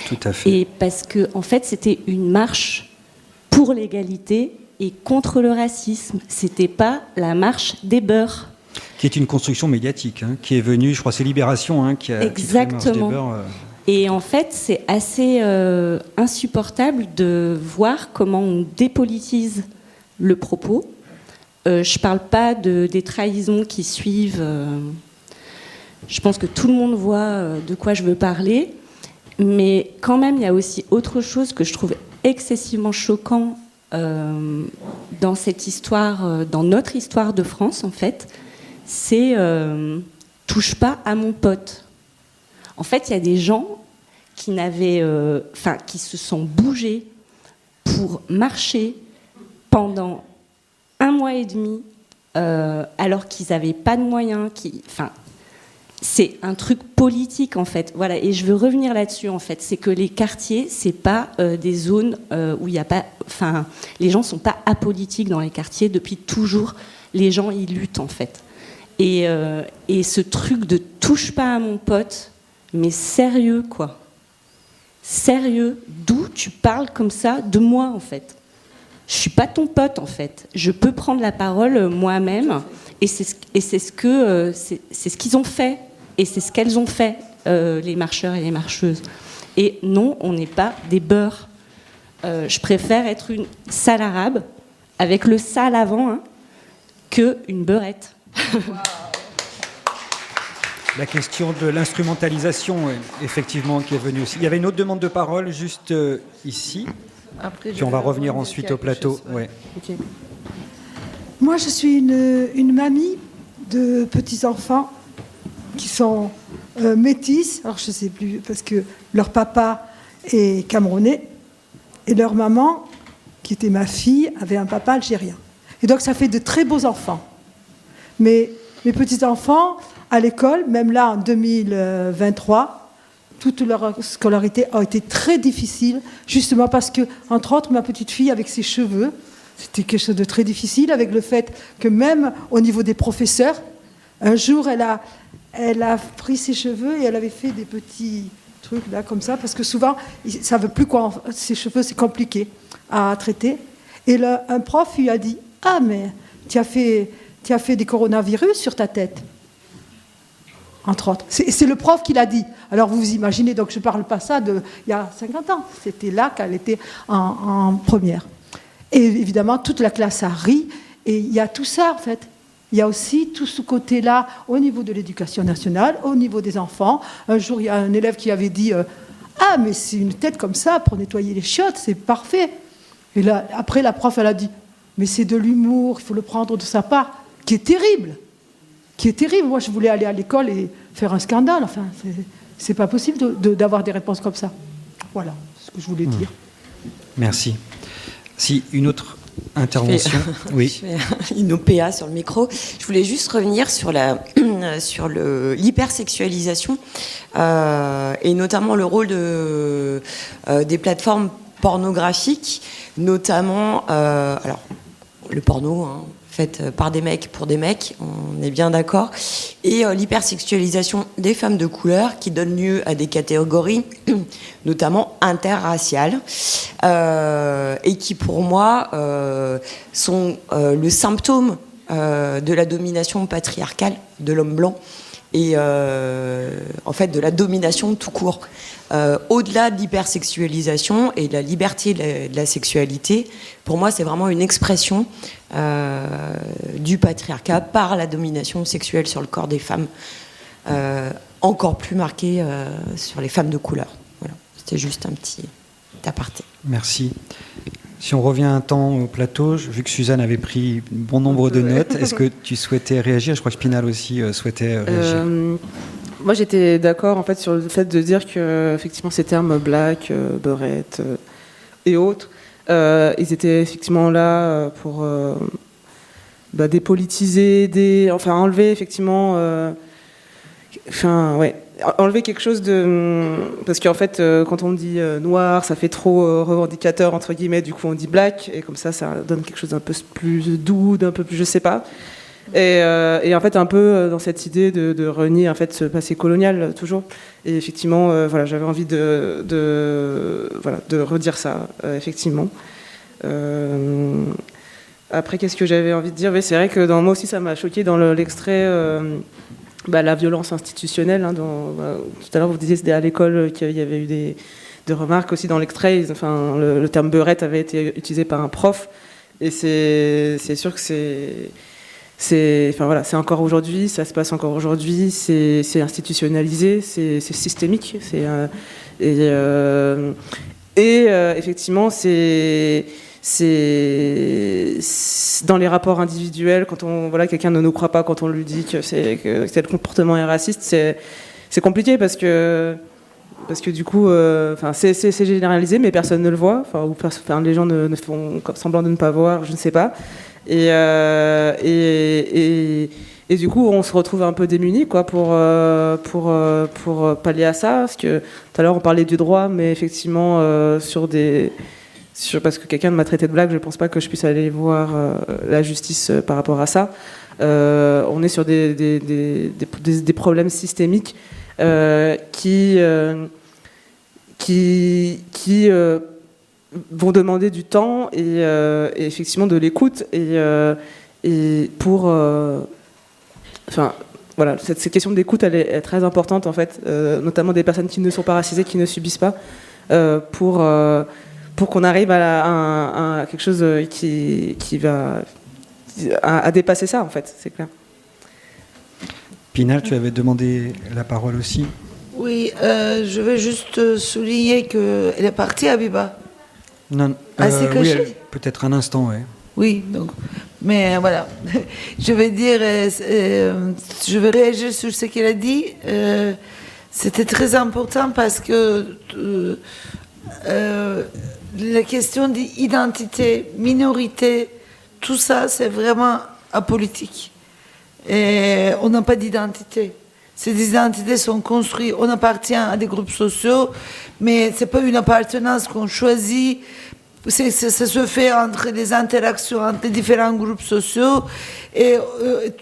Tout à fait. Et parce que, en fait, c'était une marche pour l'égalité et contre le racisme. C'était pas la marche des beurs. Qui est une construction médiatique, qui est venue, je crois, c'est Libération qui a Exactement. Qui a Et en fait, c'est assez insupportable de voir comment on dépolitise le propos. Je parle pas des trahisons qui suivent. Je pense que tout le monde voit de quoi je veux parler. Mais quand même, il y a aussi autre chose que je trouve excessivement choquant dans cette histoire, dans notre histoire de France, en fait. C'est touche pas à mon pote. En fait, il y a des gens qui qui se sont bougés pour marcher pendant 1 mois et demi, alors qu'ils n'avaient pas de moyens. C'est un truc politique, en fait. Voilà. Et je veux revenir là-dessus, en fait. C'est que les quartiers, c'est pas des zones où il n'y a pas... les gens sont pas apolitiques dans les quartiers. Depuis toujours, les gens y luttent, en fait. Et ce truc de touche pas à mon pote, mais sérieux, quoi. Sérieux, d'où tu parles comme ça de moi, en fait. je suis pas ton pote en fait. Je peux prendre la parole moi-même, et c'est ce qu'ils ont fait, et c'est ce qu'elles ont fait, les marcheurs et les marcheuses. Et non, on n'est pas des beurs. Je préfère être une sale arabe avec le sale avant, hein, que une beurette. La question de l'instrumentalisation, effectivement, qui est venue aussi. Il y avait une autre demande de parole juste ici. Après, puis on va revenir ensuite au plateau. Ouais. Okay. Moi, je suis une mamie de petits-enfants qui sont métis. Alors, je ne sais plus, parce que leur papa est camerounais et leur maman, qui était ma fille, avait un papa algérien. Et donc, ça fait de très beaux enfants. Mais mes petits-enfants, à l'école, même là en 2023, toute leur scolarité a été très difficile, justement parce que, entre autres, ma petite fille, avec ses cheveux, c'était quelque chose de très difficile, avec le fait que même au niveau des professeurs, un jour, elle a pris ses cheveux et elle avait fait des petits trucs là, comme ça, parce que souvent, ils ne savent plus quoi, ses cheveux, c'est compliqué à traiter. Et là, un prof lui a dit « Ah, mais tu as fait des coronavirus sur ta tête ?» Entre autres. C'est le prof qui l'a dit. Alors vous vous imaginez, donc je ne parle pas ça il y a 50 ans. C'était là qu'elle était en première. Et évidemment, toute la classe a ri. Et il y a tout ça, en fait. Il y a aussi tout ce côté-là au niveau de l'éducation nationale, au niveau des enfants. Un jour, il y a un élève qui avait dit « Ah, mais c'est une tête comme ça pour nettoyer les chiottes, c'est parfait. » Et là, après, la prof, elle a dit « Mais c'est de l'humour, il faut le prendre de sa part. » Qui est terrible. Qui est terrible. Moi, je voulais aller à l'école et faire un scandale. Enfin, c'est pas possible d'avoir des réponses comme ça. Voilà ce que je voulais dire. Merci. Si, une autre intervention. Oui. Je fais une OPA sur le micro. Je voulais juste revenir sur l'hypersexualisation et notamment le rôle des plateformes pornographiques, notamment alors le porno, hein, fait par des mecs pour des mecs, on est bien d'accord, et l'hypersexualisation des femmes de couleur qui donne lieu à des catégories notamment interraciales et qui pour moi sont le symptôme de la domination patriarcale de l'homme blanc et en fait de la domination tout court. Au-delà de l'hypersexualisation et de la liberté de la sexualité, pour moi c'est vraiment une expression du patriarcat par la domination sexuelle sur le corps des femmes, encore plus marquée sur les femmes de couleur. Voilà. C'était juste un petit aparté. Merci. Si on revient un temps au plateau, vu que Suzanne avait pris bon nombre de notes, est-ce que tu souhaitais réagir ? Je crois que Spinal aussi souhaitait réagir. Moi, j'étais d'accord en fait sur le fait de dire que effectivement ces termes black, beurette et autres, ils étaient effectivement là pour dépolitiser, enfin enlever effectivement, enlever quelque chose de, parce qu'en fait quand on dit noir, ça fait trop revendicateur entre guillemets, du coup on dit black et comme ça donne quelque chose d'un peu plus doux, d'un peu plus je sais pas. Et en fait un peu dans cette idée de renier en fait ce passé colonial toujours, et effectivement voilà, j'avais envie de redire ça effectivement. Après qu'est-ce que j'avais envie de dire, c'est vrai que moi aussi ça m'a choqué dans l'extrait la violence institutionnelle, hein, tout à l'heure vous disiez c'était à l'école qu'il y avait eu des remarques aussi dans l'extrait, enfin le terme beurette avait été utilisé par un prof et c'est sûr que c'est encore aujourd'hui, ça se passe encore aujourd'hui, c'est institutionnalisé, c'est systémique, effectivement c'est dans les rapports individuels, quand quelqu'un ne nous croit pas quand on lui dit que tel comportement est raciste, c'est compliqué parce que du coup c'est généralisé mais personne ne le voit, les gens ne font semblant de ne pas voir, je ne sais pas. Et du coup, on se retrouve un peu démunis pour pallier à ça. Parce que tout à l'heure, on parlait du droit, mais effectivement, parce que quelqu'un m'a traité de blague, je ne pense pas que je puisse aller voir la justice par rapport à ça. On est sur des problèmes systémiques qui vont demander du temps et effectivement de l'écoute et pour enfin voilà, cette question d'écoute elle est très importante en fait, notamment des personnes qui ne sont pas racisées, qui ne subissent pas, pour qu'on arrive à quelque chose qui va à dépasser ça en fait, c'est clair. Pinal, tu avais demandé la parole aussi. Oui, je veux juste souligner qu'elle est partie, Habiba. Non, c'est caché. oui, peut-être un instant, oui. Oui, donc, mais voilà. Je veux dire, je vais réagir sur ce qu'elle a dit. C'était très important parce que la question d'identité, minorité, tout ça, c'est vraiment apolitique. Et on n'a pas d'identité. Ces identités sont construites, on appartient à des groupes sociaux, mais ce n'est pas une appartenance qu'on choisit. Ça se fait entre les interactions entre les différents groupes sociaux. Et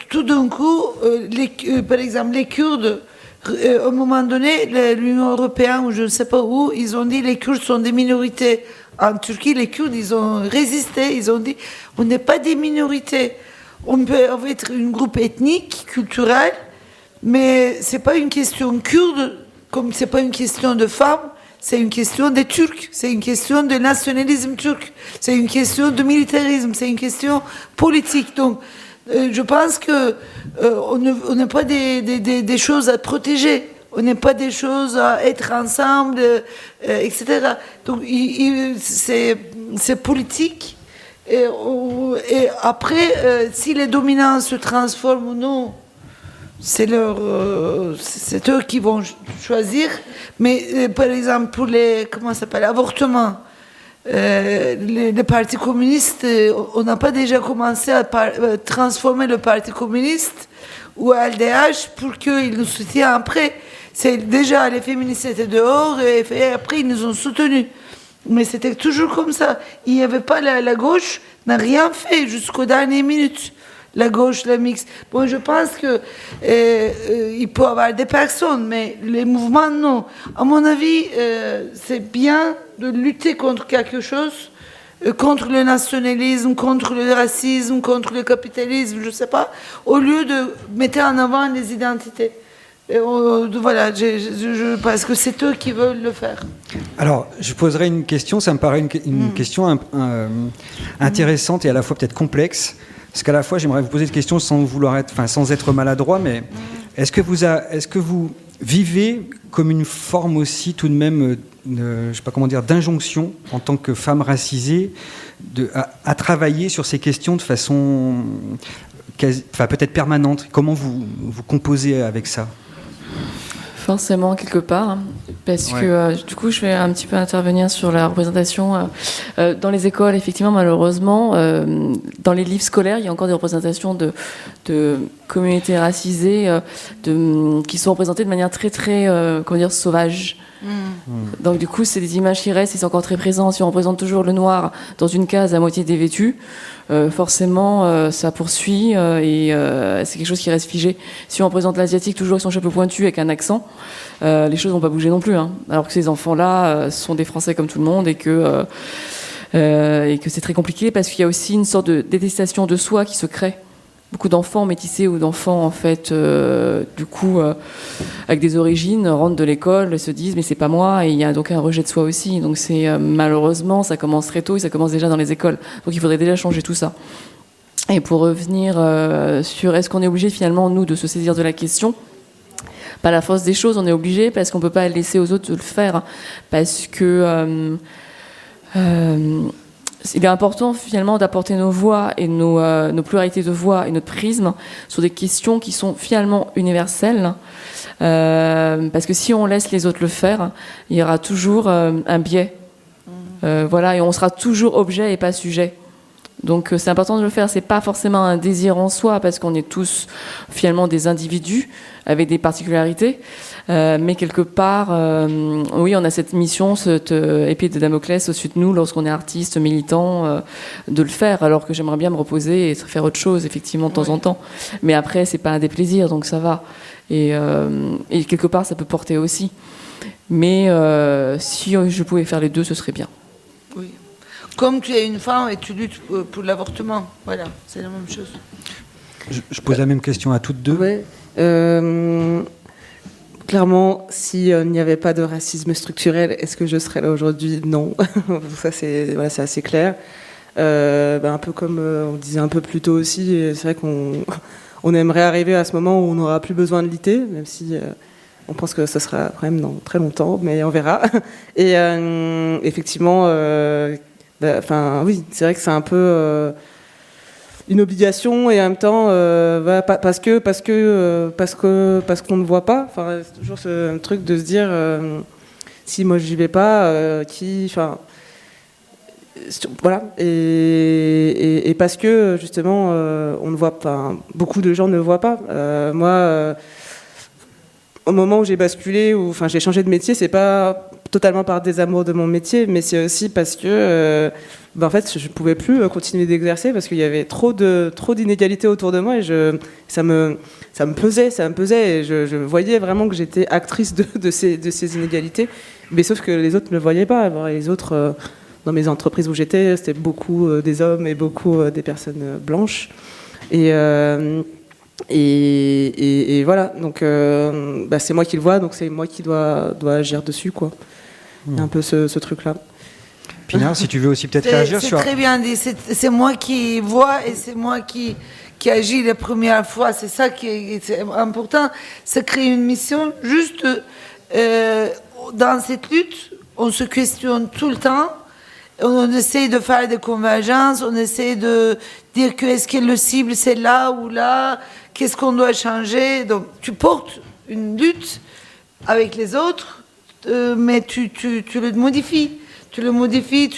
tout d'un coup, par exemple, les Kurdes, à un moment donné, l'Union européenne, ou je ne sais pas où, ils ont dit que les Kurdes sont des minorités. En Turquie, les Kurdes, ils ont résisté, ils ont dit on n'est pas des minorités. On peut être un groupe ethnique, culturel, mais ce n'est pas une question kurde, comme ce n'est pas une question de femmes, c'est une question des Turcs, c'est une question de nationalisme turc, c'est une question de militarisme, c'est une question politique. Donc, je pense que on n'a pas des choses à protéger, on n'a pas des choses à être ensemble, etc. Donc, c'est politique. Et après, si les dominants se transforment ou non, c'est eux qui vont choisir. Mais par exemple, pour l'avortement, les partis communistes, on n'a pas déjà commencé à transformer le parti communiste ou LDH pour qu'ils nous soutiennent après. C'est déjà les féministes étaient dehors et après ils nous ont soutenus. Mais c'était toujours comme ça. Il n'y avait pas la gauche n'a rien fait jusqu'aux dernières minutes. La gauche, la mixte. Bon, je pense que il peut y avoir des personnes, mais les mouvements, non. À mon avis, c'est bien de lutter contre quelque chose, contre le nationalisme, contre le racisme, contre le capitalisme, je ne sais pas, au lieu de mettre en avant les identités. Voilà, parce que c'est eux qui veulent le faire. Alors, je poserai une question, ça me paraît une question intéressante et à la fois peut-être complexe, parce qu'à la fois j'aimerais vous poser une question sans être maladroit, mais est-ce que vous vivez comme une forme aussi tout de même, je sais pas comment dire, d'injonction en tant que femme racisée à travailler sur ces questions de façon peut-être permanente? Comment vous composez avec ça? Forcément, quelque part, hein, parce que du coup, je vais un petit peu intervenir sur la représentation dans les écoles. Effectivement, malheureusement, dans les livres scolaires, il y a encore des représentations de communautés racisées qui sont représentées de manière très, très, sauvage. Donc du coup, c'est des images qui restent, c'est encore très présent. Si on représente toujours le noir dans une case à moitié dévêtue, forcément, ça poursuit et c'est quelque chose qui reste figé. Si on représente l'asiatique toujours avec son chapeau pointu, avec un accent, les choses vont pas bouger non plus. Hein. Alors que ces enfants-là sont des Français comme tout le monde et que c'est très compliqué parce qu'il y a aussi une sorte de détestation de soi qui se crée. Beaucoup d'enfants métissés ou d'enfants en fait avec des origines rentrent de l'école et se disent mais c'est pas moi, et il y a donc un rejet de soi aussi. Donc c'est malheureusement ça commence très tôt et ça commence déjà dans les écoles. Donc il faudrait déjà changer tout ça. Et pour revenir sur est-ce qu'on est obligé finalement nous de se saisir de la question, pas la force des choses, on est obligé parce qu'on peut pas laisser aux autres de le faire parce que il est important finalement d'apporter nos voix et nos pluralités de voix et notre prisme sur des questions qui sont finalement universelles, parce que si on laisse les autres le faire, il y aura toujours un biais, voilà, et on sera toujours objet et pas sujet. Donc c'est important de le faire. C'est pas forcément un désir en soi parce qu'on est tous finalement des individus avec des particularités, mais quelque part, oui, on a cette mission, cette épée de Damoclès au-dessus de nous lorsqu'on est artiste, militant, de le faire. Alors que j'aimerais bien me reposer et faire autre chose, effectivement, de temps en temps. Mais après, c'est pas un déplaisir, donc ça va. Et quelque part, ça peut porter aussi. Mais si je pouvais faire les deux, ce serait bien. Oui. Comme tu es une femme et tu luttes pour l'avortement. Voilà, c'est la même chose. Je pose la même question à toutes deux. Ouais. Clairement, s'il n'y avait pas de racisme structurel, est-ce que je serais là aujourd'hui? Non. Ça, c'est assez clair. Un peu comme on disait un peu plus tôt aussi, c'est vrai qu'on aimerait arriver à ce moment où on n'aura plus besoin de l'IT, même si on pense que ce sera quand même dans très longtemps, mais on verra. Et effectivement, oui, c'est vrai que c'est un peu une obligation et en même temps parce qu'on ne voit pas. Enfin, c'est toujours ce truc de se dire si moi j'y vais pas, voilà, et parce que justement on ne voit pas, beaucoup de gens ne voient pas. Moi, au moment où j'ai basculé, j'ai changé de métier, c'est pas totalement par désamour de mon métier, mais c'est aussi parce que en fait je pouvais plus continuer d'exercer parce qu'il y avait trop d'inégalités autour de moi et ça me pesait et je voyais vraiment que j'étais actrice de ces inégalités, mais sauf que les autres ne le voyaient pas. Alors, les autres dans mes entreprises où j'étais, c'était beaucoup des hommes et beaucoup des personnes blanches. Et voilà, donc c'est moi qui le vois, donc c'est moi qui dois agir dessus, quoi. Il y a un peu ce truc-là. Pinar, si tu veux aussi peut-être réagir sur... C'est très bien dit, c'est moi qui vois et c'est moi qui agis la première fois. C'est ça qui est important, c'est créer une mission. Juste dans cette lutte, on se questionne tout le temps. On essaie de faire des convergences, on essaie de dire que est-ce que le cible c'est là ou là, qu'est-ce qu'on doit changer. Donc tu portes une lutte avec les autres, mais tu le modifies. Tu le modifies,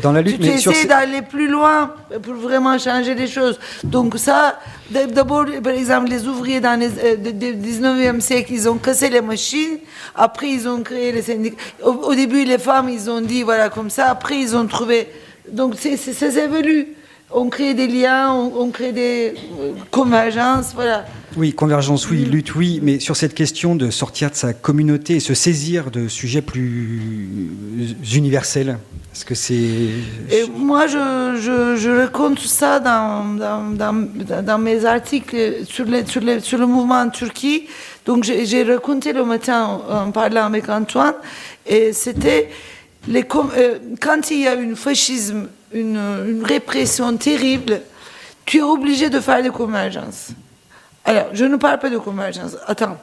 dans la lutte, tu essaies d'aller plus loin pour vraiment changer les choses. Donc ça, d'abord, par exemple, les ouvriers dans le 19e siècle, ils ont cassé les machines, après ils ont créé les syndicats. Au début, les femmes, ils ont dit, voilà, comme ça, après ils ont trouvé... Donc ça évolue. On crée des liens, on crée des convergences, voilà. Oui, convergence, oui, lutte, oui, mais sur cette question de sortir de sa communauté et se saisir de sujets plus universels, est-ce que c'est... Et moi, je raconte ça dans mes articles sur le mouvement en Turquie. Donc, j'ai raconté le matin en parlant avec Antoine, et c'était quand il y a un fascisme, une répression terrible, tu es obligé de faire des convergences. Alors, je ne parle pas de convergence. Attends.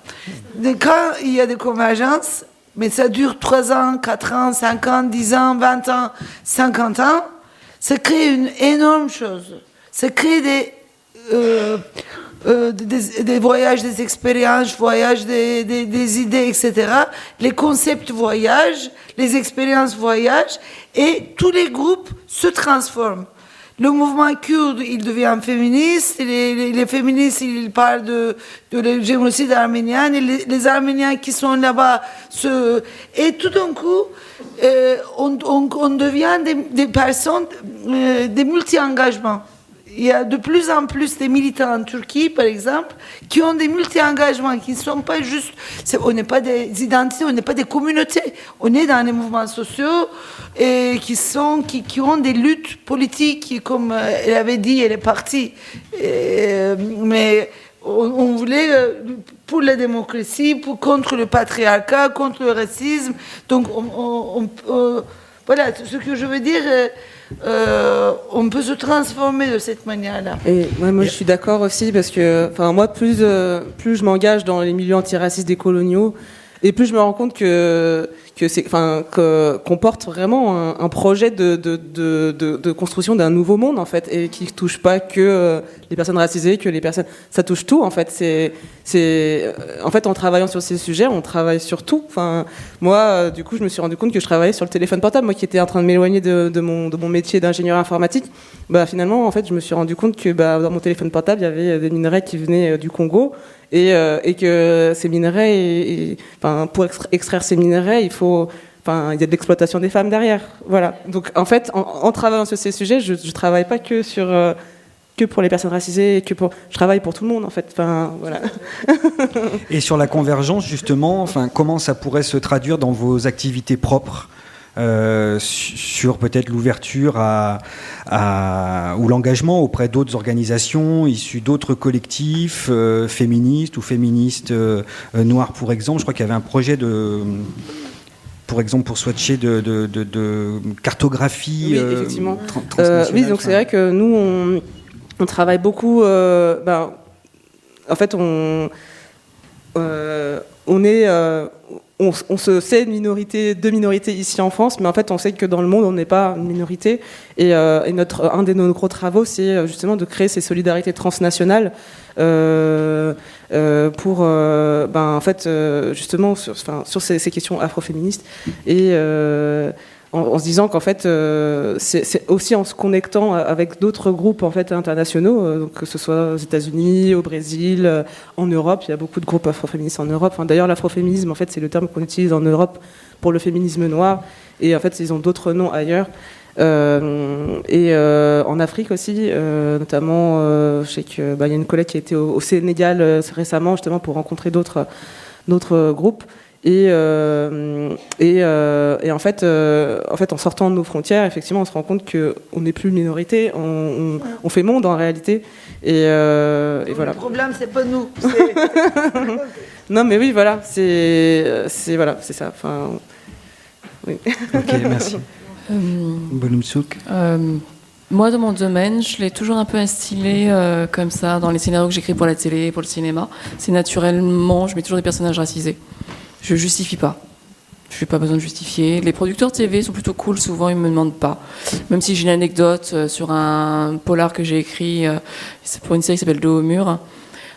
Quand il y a des convergences, mais ça dure 3 ans, 4 ans, 5 ans, 10 ans, 20 ans, 50 ans, ça crée une énorme chose. Ça crée des voyages, des expériences, voyages des idées, etc. Les concepts voyagent, les expériences voyagent, et tous les groupes se transforment. Le mouvement kurde, il devient féministe, les féministes, ils parlent de le génocide arménien, et les Arméniens qui sont là-bas, et tout d'un coup, on devient des personnes, des multi-engagements. Il y a de plus en plus des militants en Turquie, par exemple, qui ont des multi-engagements, qui ne sont pas juste... On n'est pas des identités, on n'est pas des communautés. On est dans les mouvements sociaux et qui ont des luttes politiques, comme elle avait dit, elle est partie. Mais on voulait pour la démocratie, contre le patriarcat, contre le racisme. Donc, voilà, ce que je veux dire... on peut se transformer de cette manière-là. Et moi, je suis d'accord aussi parce que, moi, plus je m'engage dans les milieux antiracistes décoloniaux, et plus je me rends compte qu'on porte vraiment un projet de construction d'un nouveau monde, en fait, et qui touche pas que les personnes racisées, que les personnes, ça touche tout, en fait. En fait, en travaillant sur ces sujets, on travaille sur tout. Moi, du coup, je me suis rendu compte que je travaillais sur le téléphone portable, moi qui étais en train de m'éloigner de mon métier d'ingénieur informatique. Finalement, en fait, je me suis rendu compte que dans mon téléphone portable, il y avait des minerais qui venaient du Congo, et que ces minerais, pour extraire ces minerais, il y a de l'exploitation des femmes derrière. Voilà. Donc, en fait, en travaillant sur ces sujets, je ne travaille pas que pour les personnes racisées, je travaille pour tout le monde, en fait. Voilà. Et sur la convergence, justement, comment ça pourrait se traduire dans vos activités propres, sur peut-être l'ouverture ou l'engagement auprès d'autres organisations issues d'autres collectifs féministes ou féministes noires, pour exemple. Je crois qu'il y avait un projet pour exemple, pour swatcher de cartographie. Oui, effectivement. Transnationale. Oui, donc c'est vrai que nous, on travaille beaucoup. En fait, on se sait deux minorités ici en France, mais en fait, on sait que dans le monde, on n'est pas une minorité. Et un de nos gros travaux, c'est justement de créer ces solidarités transnationales pour, en fait, justement, sur ces questions afroféministes. Et en se disant qu'en fait, c'est aussi en se connectant avec d'autres groupes en fait internationaux, donc que ce soit aux États-Unis, au Brésil, en Europe. Il y a beaucoup de groupes afroféministes en Europe. Enfin, d'ailleurs, l'afroféminisme, en fait, c'est le terme qu'on utilise en Europe pour le féminisme noir. Et en fait, ils ont d'autres noms ailleurs. En Afrique aussi, notamment, je sais qu'il y a une collègue qui a été au Sénégal récemment, justement, pour rencontrer d'autres groupes. Et en fait, en sortant de nos frontières, effectivement, on se rend compte qu'on n'est plus une minorité, on fait monde en réalité. Et voilà. Le problème, c'est pas nous. Non, mais oui, voilà, c'est ça. Enfin, oui. Ok, merci. Bonumsouk. Moi, dans mon domaine, je l'ai toujours un peu instillé comme ça, dans les scénarios que j'écris pour la télé, pour le cinéma. C'est naturellement, je mets toujours des personnages racisés. Je justifie pas. Je n'ai pas besoin de justifier. Les producteurs TV sont plutôt cool, souvent ils me demandent pas. Même si j'ai une anecdote sur un polar que j'ai écrit, c'est pour une série qui s'appelle Dos au mur.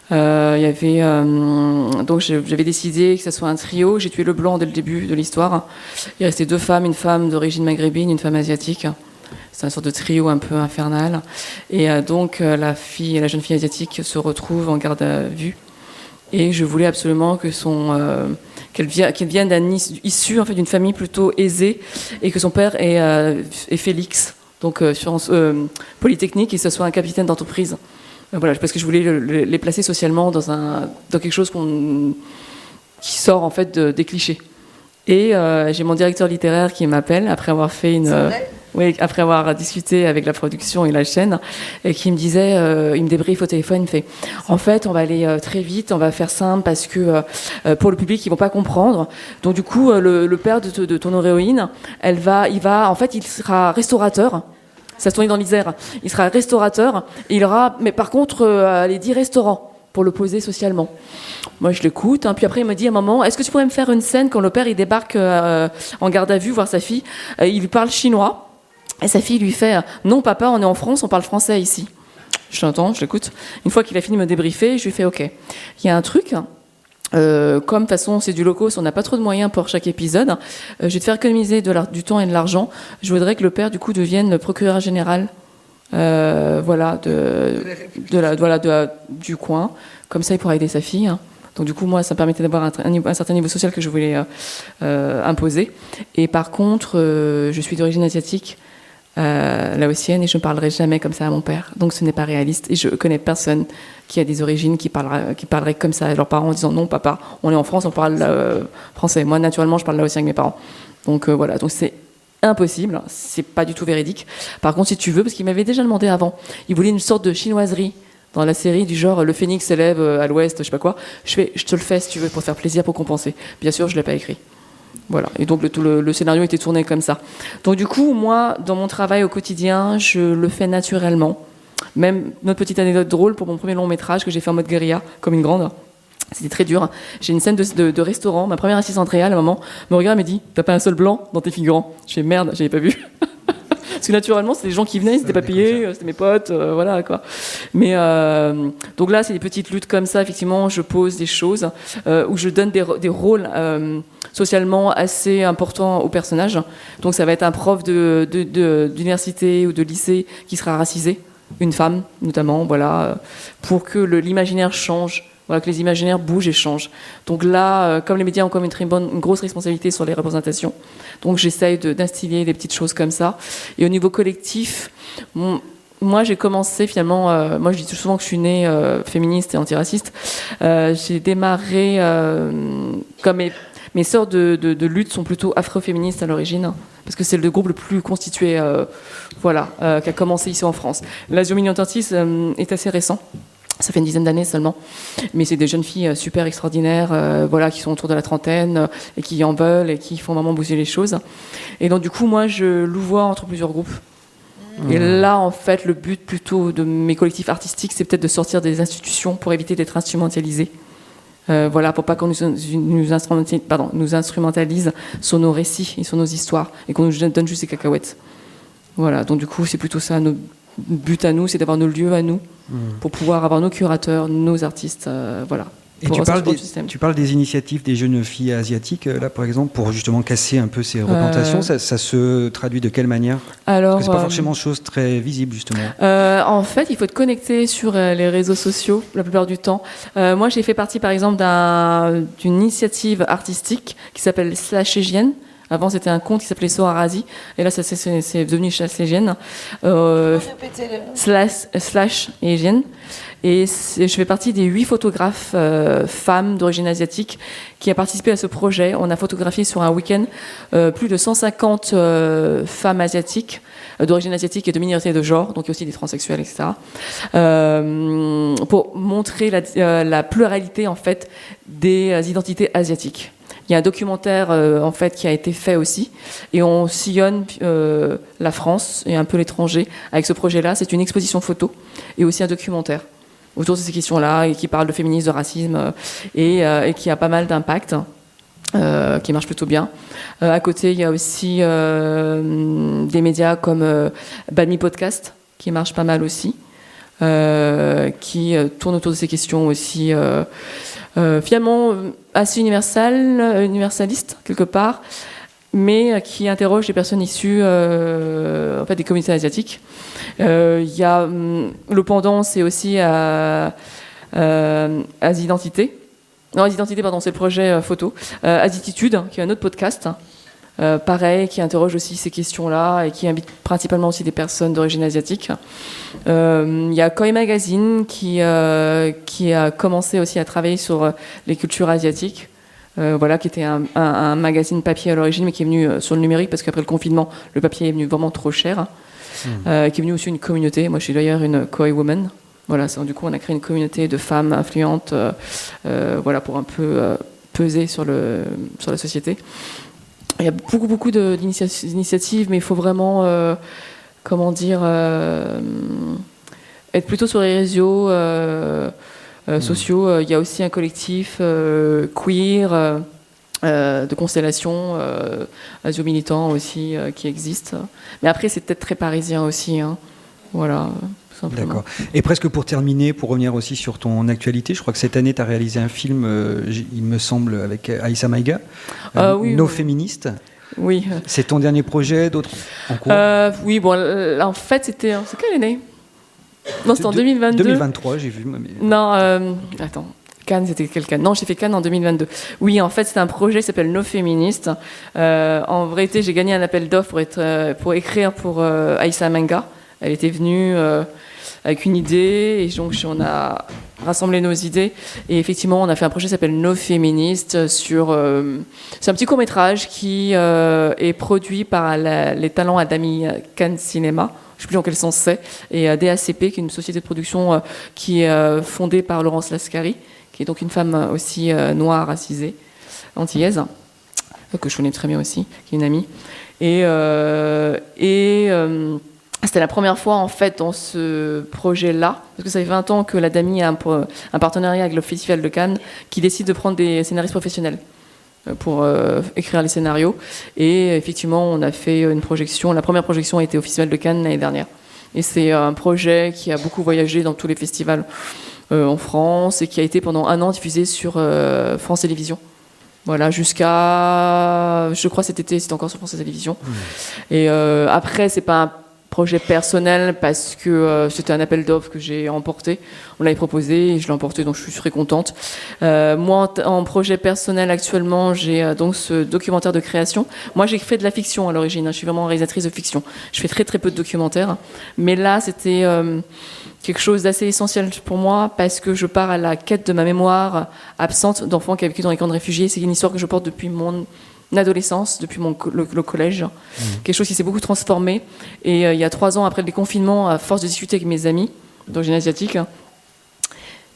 Donc j'avais décidé que ça soit un trio. J'ai tué le blanc dès le début de l'histoire. Il restait 2 femmes, une femme d'origine maghrébine, une femme asiatique. C'est une sorte de trio un peu infernal. Et donc la jeune fille asiatique se retrouve en garde à vue. Et je voulais absolument qu'elle vienne issue en fait d'une famille plutôt aisée et que son père est Félix, donc Polytechnique, et que ce soit un capitaine d'entreprise. Voilà, parce que je voulais les placer socialement dans quelque chose qui sort en fait des clichés. Et j'ai mon directeur littéraire qui m'appelle après avoir fait après avoir discuté avec la production et la chaîne, et qui me disait, il me débriefe au téléphone, il me fait, en fait, on va aller très vite, on va faire simple parce que pour le public, ils vont pas comprendre. Donc du coup, le père de ton héroïne, il sera restaurateur. Ça se tournait dans l'Isère. Il sera restaurateur. Et il aura, mais par contre, les 10 restaurants pour le poser socialement. Moi, je l'écoute. Puis après, il me dit à un moment, est-ce que tu pourrais me faire une scène quand le père il débarque en garde à vue voir sa fille, il lui parle chinois. Et sa fille lui fait « Non, papa, on est en France, on parle français ici. » Je l'entends, je l'écoute. Une fois qu'il a fini de me débriefer, je lui fais « Ok, il y a un truc, comme de toute façon c'est du locaux, on n'a pas trop de moyens pour chaque épisode, je vais te faire économiser du temps et de l'argent. Je voudrais que le père, du coup, devienne le procureur général du coin. Comme ça, il pourra aider sa fille. » Donc du coup, moi, ça me permettait d'avoir un certain niveau social que je voulais imposer. Et par contre, je suis d'origine asiatique, laotienne, et je ne parlerai jamais comme ça à mon père. Donc ce n'est pas réaliste. Et je connais personne qui a des origines qui parlerait comme ça à leurs parents en disant non, papa, on est en France, on parle français. Moi, naturellement, je parle laotien avec mes parents. Donc voilà, donc c'est impossible, c'est pas du tout véridique. Par contre, si tu veux, parce qu'il m'avait déjà demandé avant, il voulait une sorte de chinoiserie dans la série du genre le phénix s'élève à l'ouest, je sais pas quoi. Je te le fais si tu veux pour te faire plaisir, pour compenser. Bien sûr, je l'ai pas écrit. Voilà. Et donc le scénario était tourné comme ça. Donc du coup, moi, dans mon travail au quotidien, je le fais naturellement. Même notre petite anecdote drôle pour mon premier long métrage que j'ai fait en mode guérilla, comme une grande. C'était très dur. J'ai une scène de restaurant. Ma première assistante réelle, à un moment, me regarde et me dit « T'as pas un seul blanc dans tes figurants ?» Je fais « Merde, j'avais pas vu. » Parce que naturellement, c'était des gens qui venaient, ils n'étaient pas payés, c'était mes potes, voilà quoi. Mais donc là, c'est des petites luttes comme ça. Effectivement, je pose des choses où je donne des rôles socialement assez importants aux personnages. Donc ça va être un prof d'université ou de lycée qui sera racisé, une femme notamment, voilà, pour que l'imaginaire change. Voilà, que les imaginaires bougent et changent. Donc là, comme les médias ont comme une grosse responsabilité sur les représentations, donc j'essaye d'instiller des petites choses comme ça. Et au niveau collectif, moi j'ai commencé finalement, moi je dis souvent que je suis née féministe et antiraciste. J'ai démarré comme mes sœurs de lutte sont plutôt afro-féministes à l'origine. parce que c'est le groupe le plus constitué, qui a commencé ici en France. L'Asio Militantis est assez récent. Ça fait une dizaine d'années seulement, mais c'est des jeunes filles super extraordinaires, qui sont autour de la trentaine et qui en veulent et qui font vraiment bouger les choses. Et donc du coup, moi, je louvoie entre plusieurs groupes. Et là, en fait, le but plutôt de mes collectifs artistiques, c'est peut-être de sortir des institutions pour éviter d'être instrumentalisés. Pour pas qu'on nous instrumentalise sur nos récits et sur nos histoires et qu'on nous donne juste des cacahuètes. Voilà, donc du coup, c'est plutôt ça, notre but à nous, c'est d'avoir nos lieux à nous pour pouvoir avoir nos curateurs, nos artistes, Et tu parles des initiatives des jeunes filles asiatiques, là par exemple, pour justement casser un peu ces représentations. Ça se traduit de quelle manière? Alors, parce que c'est pas forcément chose très visible justement. En fait, il faut te connecter sur les réseaux sociaux la plupart du temps. Moi, j'ai fait partie par exemple d'une initiative artistique qui s'appelle Slash Égienne. Avant, c'était un compte qui s'appelait Soharazi, et là, c'est devenu Slash Égienne. Slash Égienne. Et je fais partie des 8 photographes femmes d'origine asiatique qui a participé à ce projet. On a photographié sur un week-end plus de 150 femmes asiatiques, d'origine asiatique et de minorité de genre, donc il y a aussi des transsexuels, etc. Pour montrer la pluralité en fait des identités asiatiques. Il y a un documentaire en fait qui a été fait aussi, et on sillonne la France et un peu l'étranger avec ce projet-là. C'est une exposition photo et aussi un documentaire autour de ces questions-là, et qui parle de féminisme, de racisme, et qui a pas mal d'impact, qui marche plutôt bien. À côté, il y a aussi des médias comme Badmi Podcast, qui marche pas mal aussi, qui tourne autour de ces questions aussi, finalement assez universaliste quelque part, mais qui interroge les personnes issues en fait, des communautés asiatiques. Il y a le pendant, c'est aussi Asidentité. Non, Asidentité, pardon, c'est le projet photo. Asititude, qui est un autre podcast, pareil, qui interroge aussi ces questions-là et qui invite principalement aussi des personnes d'origine asiatique. Il y a Koi Magazine qui a commencé aussi à travailler sur les cultures asiatiques. Qui était un magazine papier à l'origine, mais qui est venu sur le numérique parce qu'après le confinement, le papier est venu vraiment trop cher. Qui est venu aussi une communauté. Moi, je suis d'ailleurs une Koi Woman. Du coup, on a créé une communauté de femmes influentes, pour un peu peser sur la société. Il y a beaucoup d'initiatives, mais il faut vraiment, être plutôt sur les réseaux sociaux. Il y a aussi un collectif queer de constellation, asio-militant aussi, qui existe. Mais après, c'est peut-être très parisien aussi. Voilà, tout simplement. D'accord. Et presque pour terminer, pour revenir aussi sur ton actualité, je crois que cette année, tu as réalisé un film, il me semble, avec Aïssa Maïga, Nos féministes. Oui. C'est ton dernier projet, d'autres en cours? Oui, en fait, c'est quelle année? Non, c'était en 2022. 2023, j'ai vu. Mais... Non, attends. Cannes, c'était quel Cannes? Non, j'ai fait Cannes en 2022. Oui, en fait, c'est un projet qui s'appelle Nos féministes. En vérité, j'ai gagné un appel d'offres pour écrire pour Aïssa Maïga. Elle était venue avec une idée, et donc on a rassemblé nos idées. Et effectivement, on a fait un projet qui s'appelle Nos féministes. C'est un petit court-métrage qui est produit par les talents Adami Cannes Cinéma. Je ne sais plus dans quel sens c'est. Et DACP, qui est une société de production qui est fondée par Laurence Lascari, qui est donc une femme aussi noire, racisée, antillaise, que je connais très bien aussi, qui est une amie. C'était la première fois, en fait, dans ce projet-là, parce que ça fait 20 ans que la DAMI a un partenariat avec le Festival de Cannes, qui décide de prendre des scénaristes professionnels pour écrire les scénarios. Et effectivement, on a fait une projection. La première projection a été au Festival de Cannes l'année dernière. Et c'est un projet qui a beaucoup voyagé dans tous les festivals en France, et qui a été pendant 1 an diffusé sur France Télévisions. Voilà, jusqu'à... Je crois cet été, c'était encore sur France Télévisions. Et après, c'est pas un projet personnel, parce que c'était un appel d'offres que j'ai emporté. On l'avait proposé et je l'ai emporté, donc je suis très contente. Moi, en projet personnel, actuellement, j'ai donc ce documentaire de création. Moi, j'ai fait de la fiction à l'origine. Je suis vraiment réalisatrice de fiction. Je fais très très peu de documentaires. Mais là, c'était quelque chose d'assez essentiel pour moi, parce que je pars à la quête de ma mémoire absente d'enfants qui ont vécu dans les camps de réfugiés. C'est une histoire que je porte depuis mon adolescence, depuis le collège. Quelque chose qui s'est beaucoup transformé. Et il y a 3 ans, après le déconfinement, à force de discuter avec mes amis d'origine asiatique,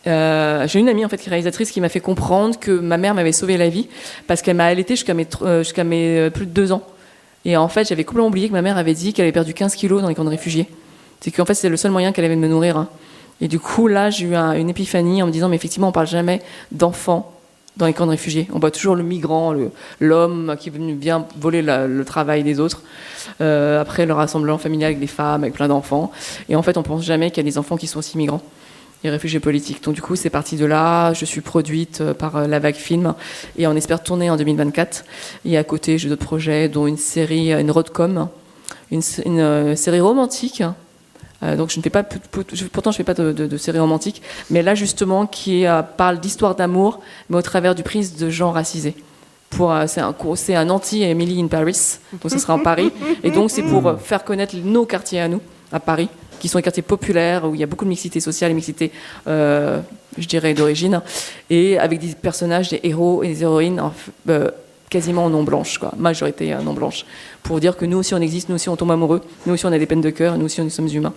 j'ai une amie en fait qui est réalisatrice qui m'a fait comprendre que ma mère m'avait sauvé la vie parce qu'elle m'a allaitée jusqu'à mes plus de 2 ans. Et en fait, j'avais complètement oublié que ma mère avait dit qu'elle avait perdu 15 kilos dans les camps de réfugiés. C'est qu'en fait, c'était le seul moyen qu'elle avait de me nourrir. Hein. Et du coup, là, j'ai eu une épiphanie en me disant, mais effectivement, on parle jamais d'enfants dans les camps de réfugiés. On voit toujours le migrant, l'homme qui vient voler le travail des autres. Après, le rassemblement familial avec des femmes, avec plein d'enfants. Et en fait, on pense jamais qu'il y a des enfants qui sont aussi migrants. Les réfugiés politiques. Donc du coup, c'est parti de là. Je suis produite par La Vague Film et on espère tourner en 2024. Et à côté, j'ai d'autres projets, dont une série, une road-com, une série romantique. Donc je ne fais pas, pourtant je fais pas de série romantique, mais là justement qui parle d'histoire d'amour, mais au travers du prisme de gens racisés. C'est un anti-Emily in Paris, donc ce sera en Paris, et donc c'est pour faire connaître nos quartiers à nous, à Paris, qui sont les quartiers populaires, où il y a beaucoup de mixité sociale et mixité, je dirais, d'origine, et avec des personnages, des héros et des héroïnes quasiment non blanches, quoi, majorité non blanche, pour dire que nous aussi on existe, nous aussi on tombe amoureux, nous aussi on a des peines de cœur, nous aussi nous sommes humains.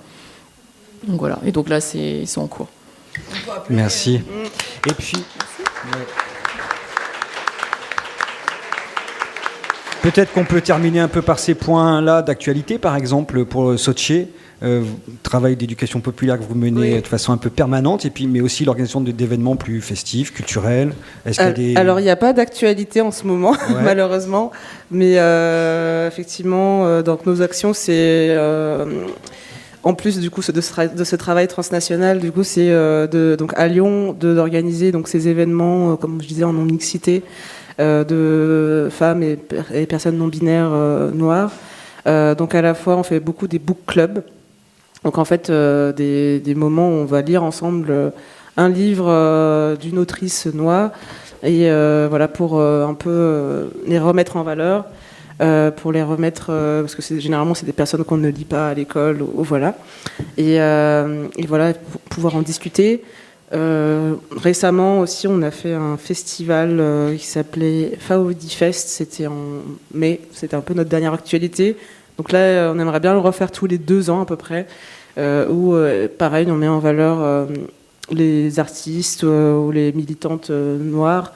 Donc voilà, et donc là ils sont en cours. Merci. Et puis... Peut-être qu'on peut terminer un peu par ces points-là d'actualité, par exemple, pour Soche, travail d'éducation populaire que vous menez de façon un peu permanente, et puis, mais aussi l'organisation d'événements plus festifs, culturels. Est-ce qu'il y a Alors, il n'y a pas d'actualité en ce moment, malheureusement, mais effectivement, donc, nos actions, c'est... en plus du coup de ce travail transnational, du coup c'est donc à Lyon d'organiser donc ces événements, comme je disais, en non-mixité, de femmes et personnes non binaires noires. Donc à la fois on fait beaucoup des book clubs, donc en fait des moments où on va lire ensemble un livre d'une autrice noire et voilà pour un peu les remettre en valeur, pour les remettre parce que généralement c'est des personnes qu'on ne lit pas à l'école ou voilà et voilà pour pouvoir en discuter. Récemment aussi, on a fait un festival qui s'appelait Faudi Fest. C'était en mai. C'était un peu notre dernière actualité. Donc là, on aimerait bien le refaire tous les 2 ans à peu près. Où, pareil, on met en valeur les artistes ou les militantes noires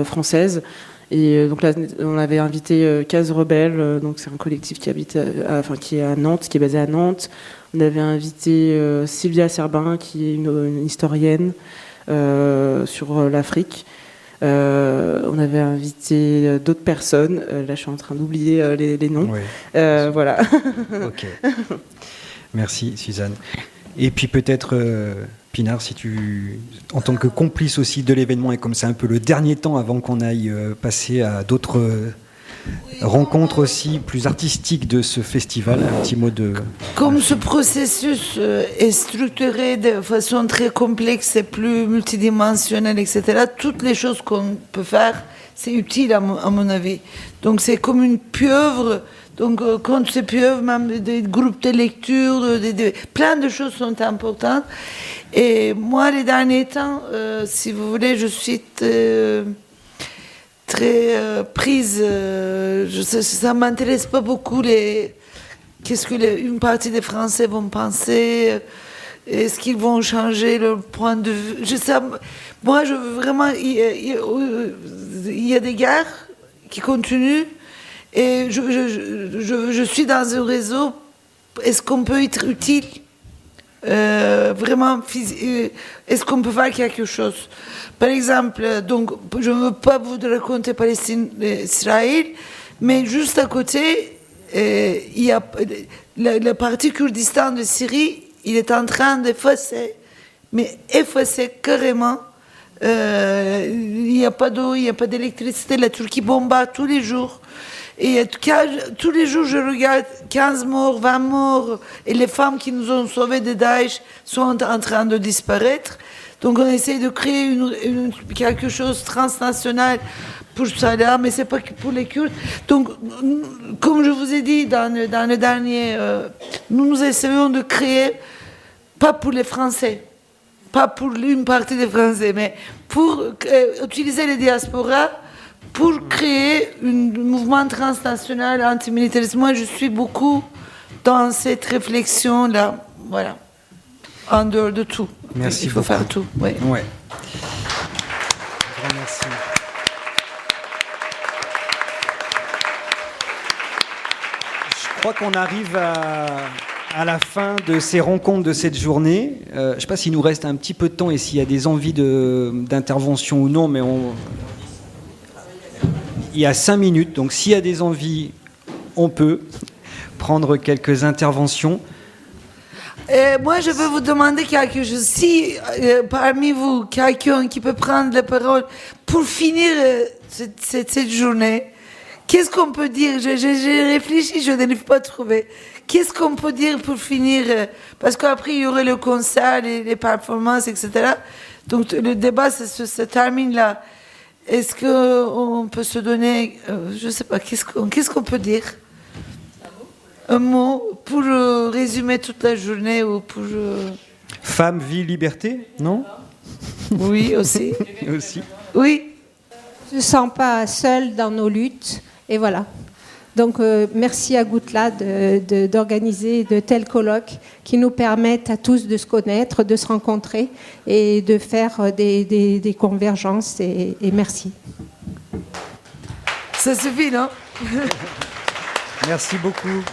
françaises. Et donc là, on avait invité Case Rebelle. Donc c'est un collectif qui est à Nantes, qui est basé à Nantes. On avait invité Sylvia Serbin, qui est une historienne sur l'Afrique. On avait invité d'autres personnes. Là, je suis en train d'oublier les noms. Oui. Voilà. Ok. Merci, Suzanne. Et puis peut-être, Pinard, si tu, en tant que complice aussi de l'événement, et comme c'est un peu le dernier temps avant qu'on aille passer à d'autres... rencontre aussi plus artistique de ce festival, un petit mot de... Comme ce processus est structuré de façon très complexe et plus multidimensionnelle, etc., toutes les choses qu'on peut faire, c'est utile à mon avis. Donc c'est comme une pieuvre. Donc quand c'est pieuvre, même des groupes de lecture, plein de choses sont importantes. Et moi, les derniers temps, si vous voulez, je suis... très prise, ça m'intéresse pas beaucoup qu'est-ce que une partie des Français vont penser, est-ce qu'ils vont changer leur point de vue. Moi, je veux vraiment, il y a des guerres qui continuent et je suis dans un réseau. Est-ce qu'on peut être utile? Vraiment, est-ce qu'on peut faire quelque chose? Par exemple, donc, je ne veux pas vous raconter Palestine-Israël, mais juste à côté, il y a la partie Kurdistan de Syrie, il est en train d'effacer, mais effacer carrément. Il n'y a pas d'eau, il n'y a pas d'électricité, la Turquie bombarde tous les jours. Et tous les jours, je regarde 15 morts, 20 morts, et les femmes qui nous ont sauvés de Daesh sont en train de disparaître. Donc on essaie de créer quelque chose de transnational pour ça, mais ce n'est pas que pour les Kurdes. Donc, comme je vous ai dit dans le dernier, nous essayons de créer, pas pour les Français, pas pour une partie des Français, mais pour utiliser les diasporas pour créer un mouvement transnational antimilitariste. Moi, je suis beaucoup dans cette réflexion-là, voilà, en dehors de tout. Merci Il faut beaucoup. faire tout, oui. Ouais. Je vous remercie. Je crois qu'on arrive à la fin de ces rencontres de cette journée. Je ne sais pas s'il nous reste un petit peu de temps et s'il y a des envies d'intervention ou non, mais il y a 5 minutes, donc s'il y a des envies, on peut prendre quelques interventions. Moi, je veux vous demander quelque chose. Si parmi vous, quelqu'un qui peut prendre la parole pour finir cette journée, qu'est-ce qu'on peut dire? J'ai réfléchi, je n'arrive pas à trouver. Qu'est-ce qu'on peut dire pour finir? Parce qu'après, il y aurait le concert, les performances, etc. Donc, le débat se termine là. Est-ce qu'on peut se donner, je ne sais pas, qu'est-ce qu'on peut dire? Un mot pour résumer toute la journée ou pour... Femme, vie, liberté, non? Oui, aussi. Aussi. Oui. On ne se sent pas seul dans nos luttes. Et voilà. Donc, merci à Goutla d'organiser de tels colloques qui nous permettent à tous de se connaître, de se rencontrer et de faire des convergences. Et merci. Ça suffit, non? Merci beaucoup.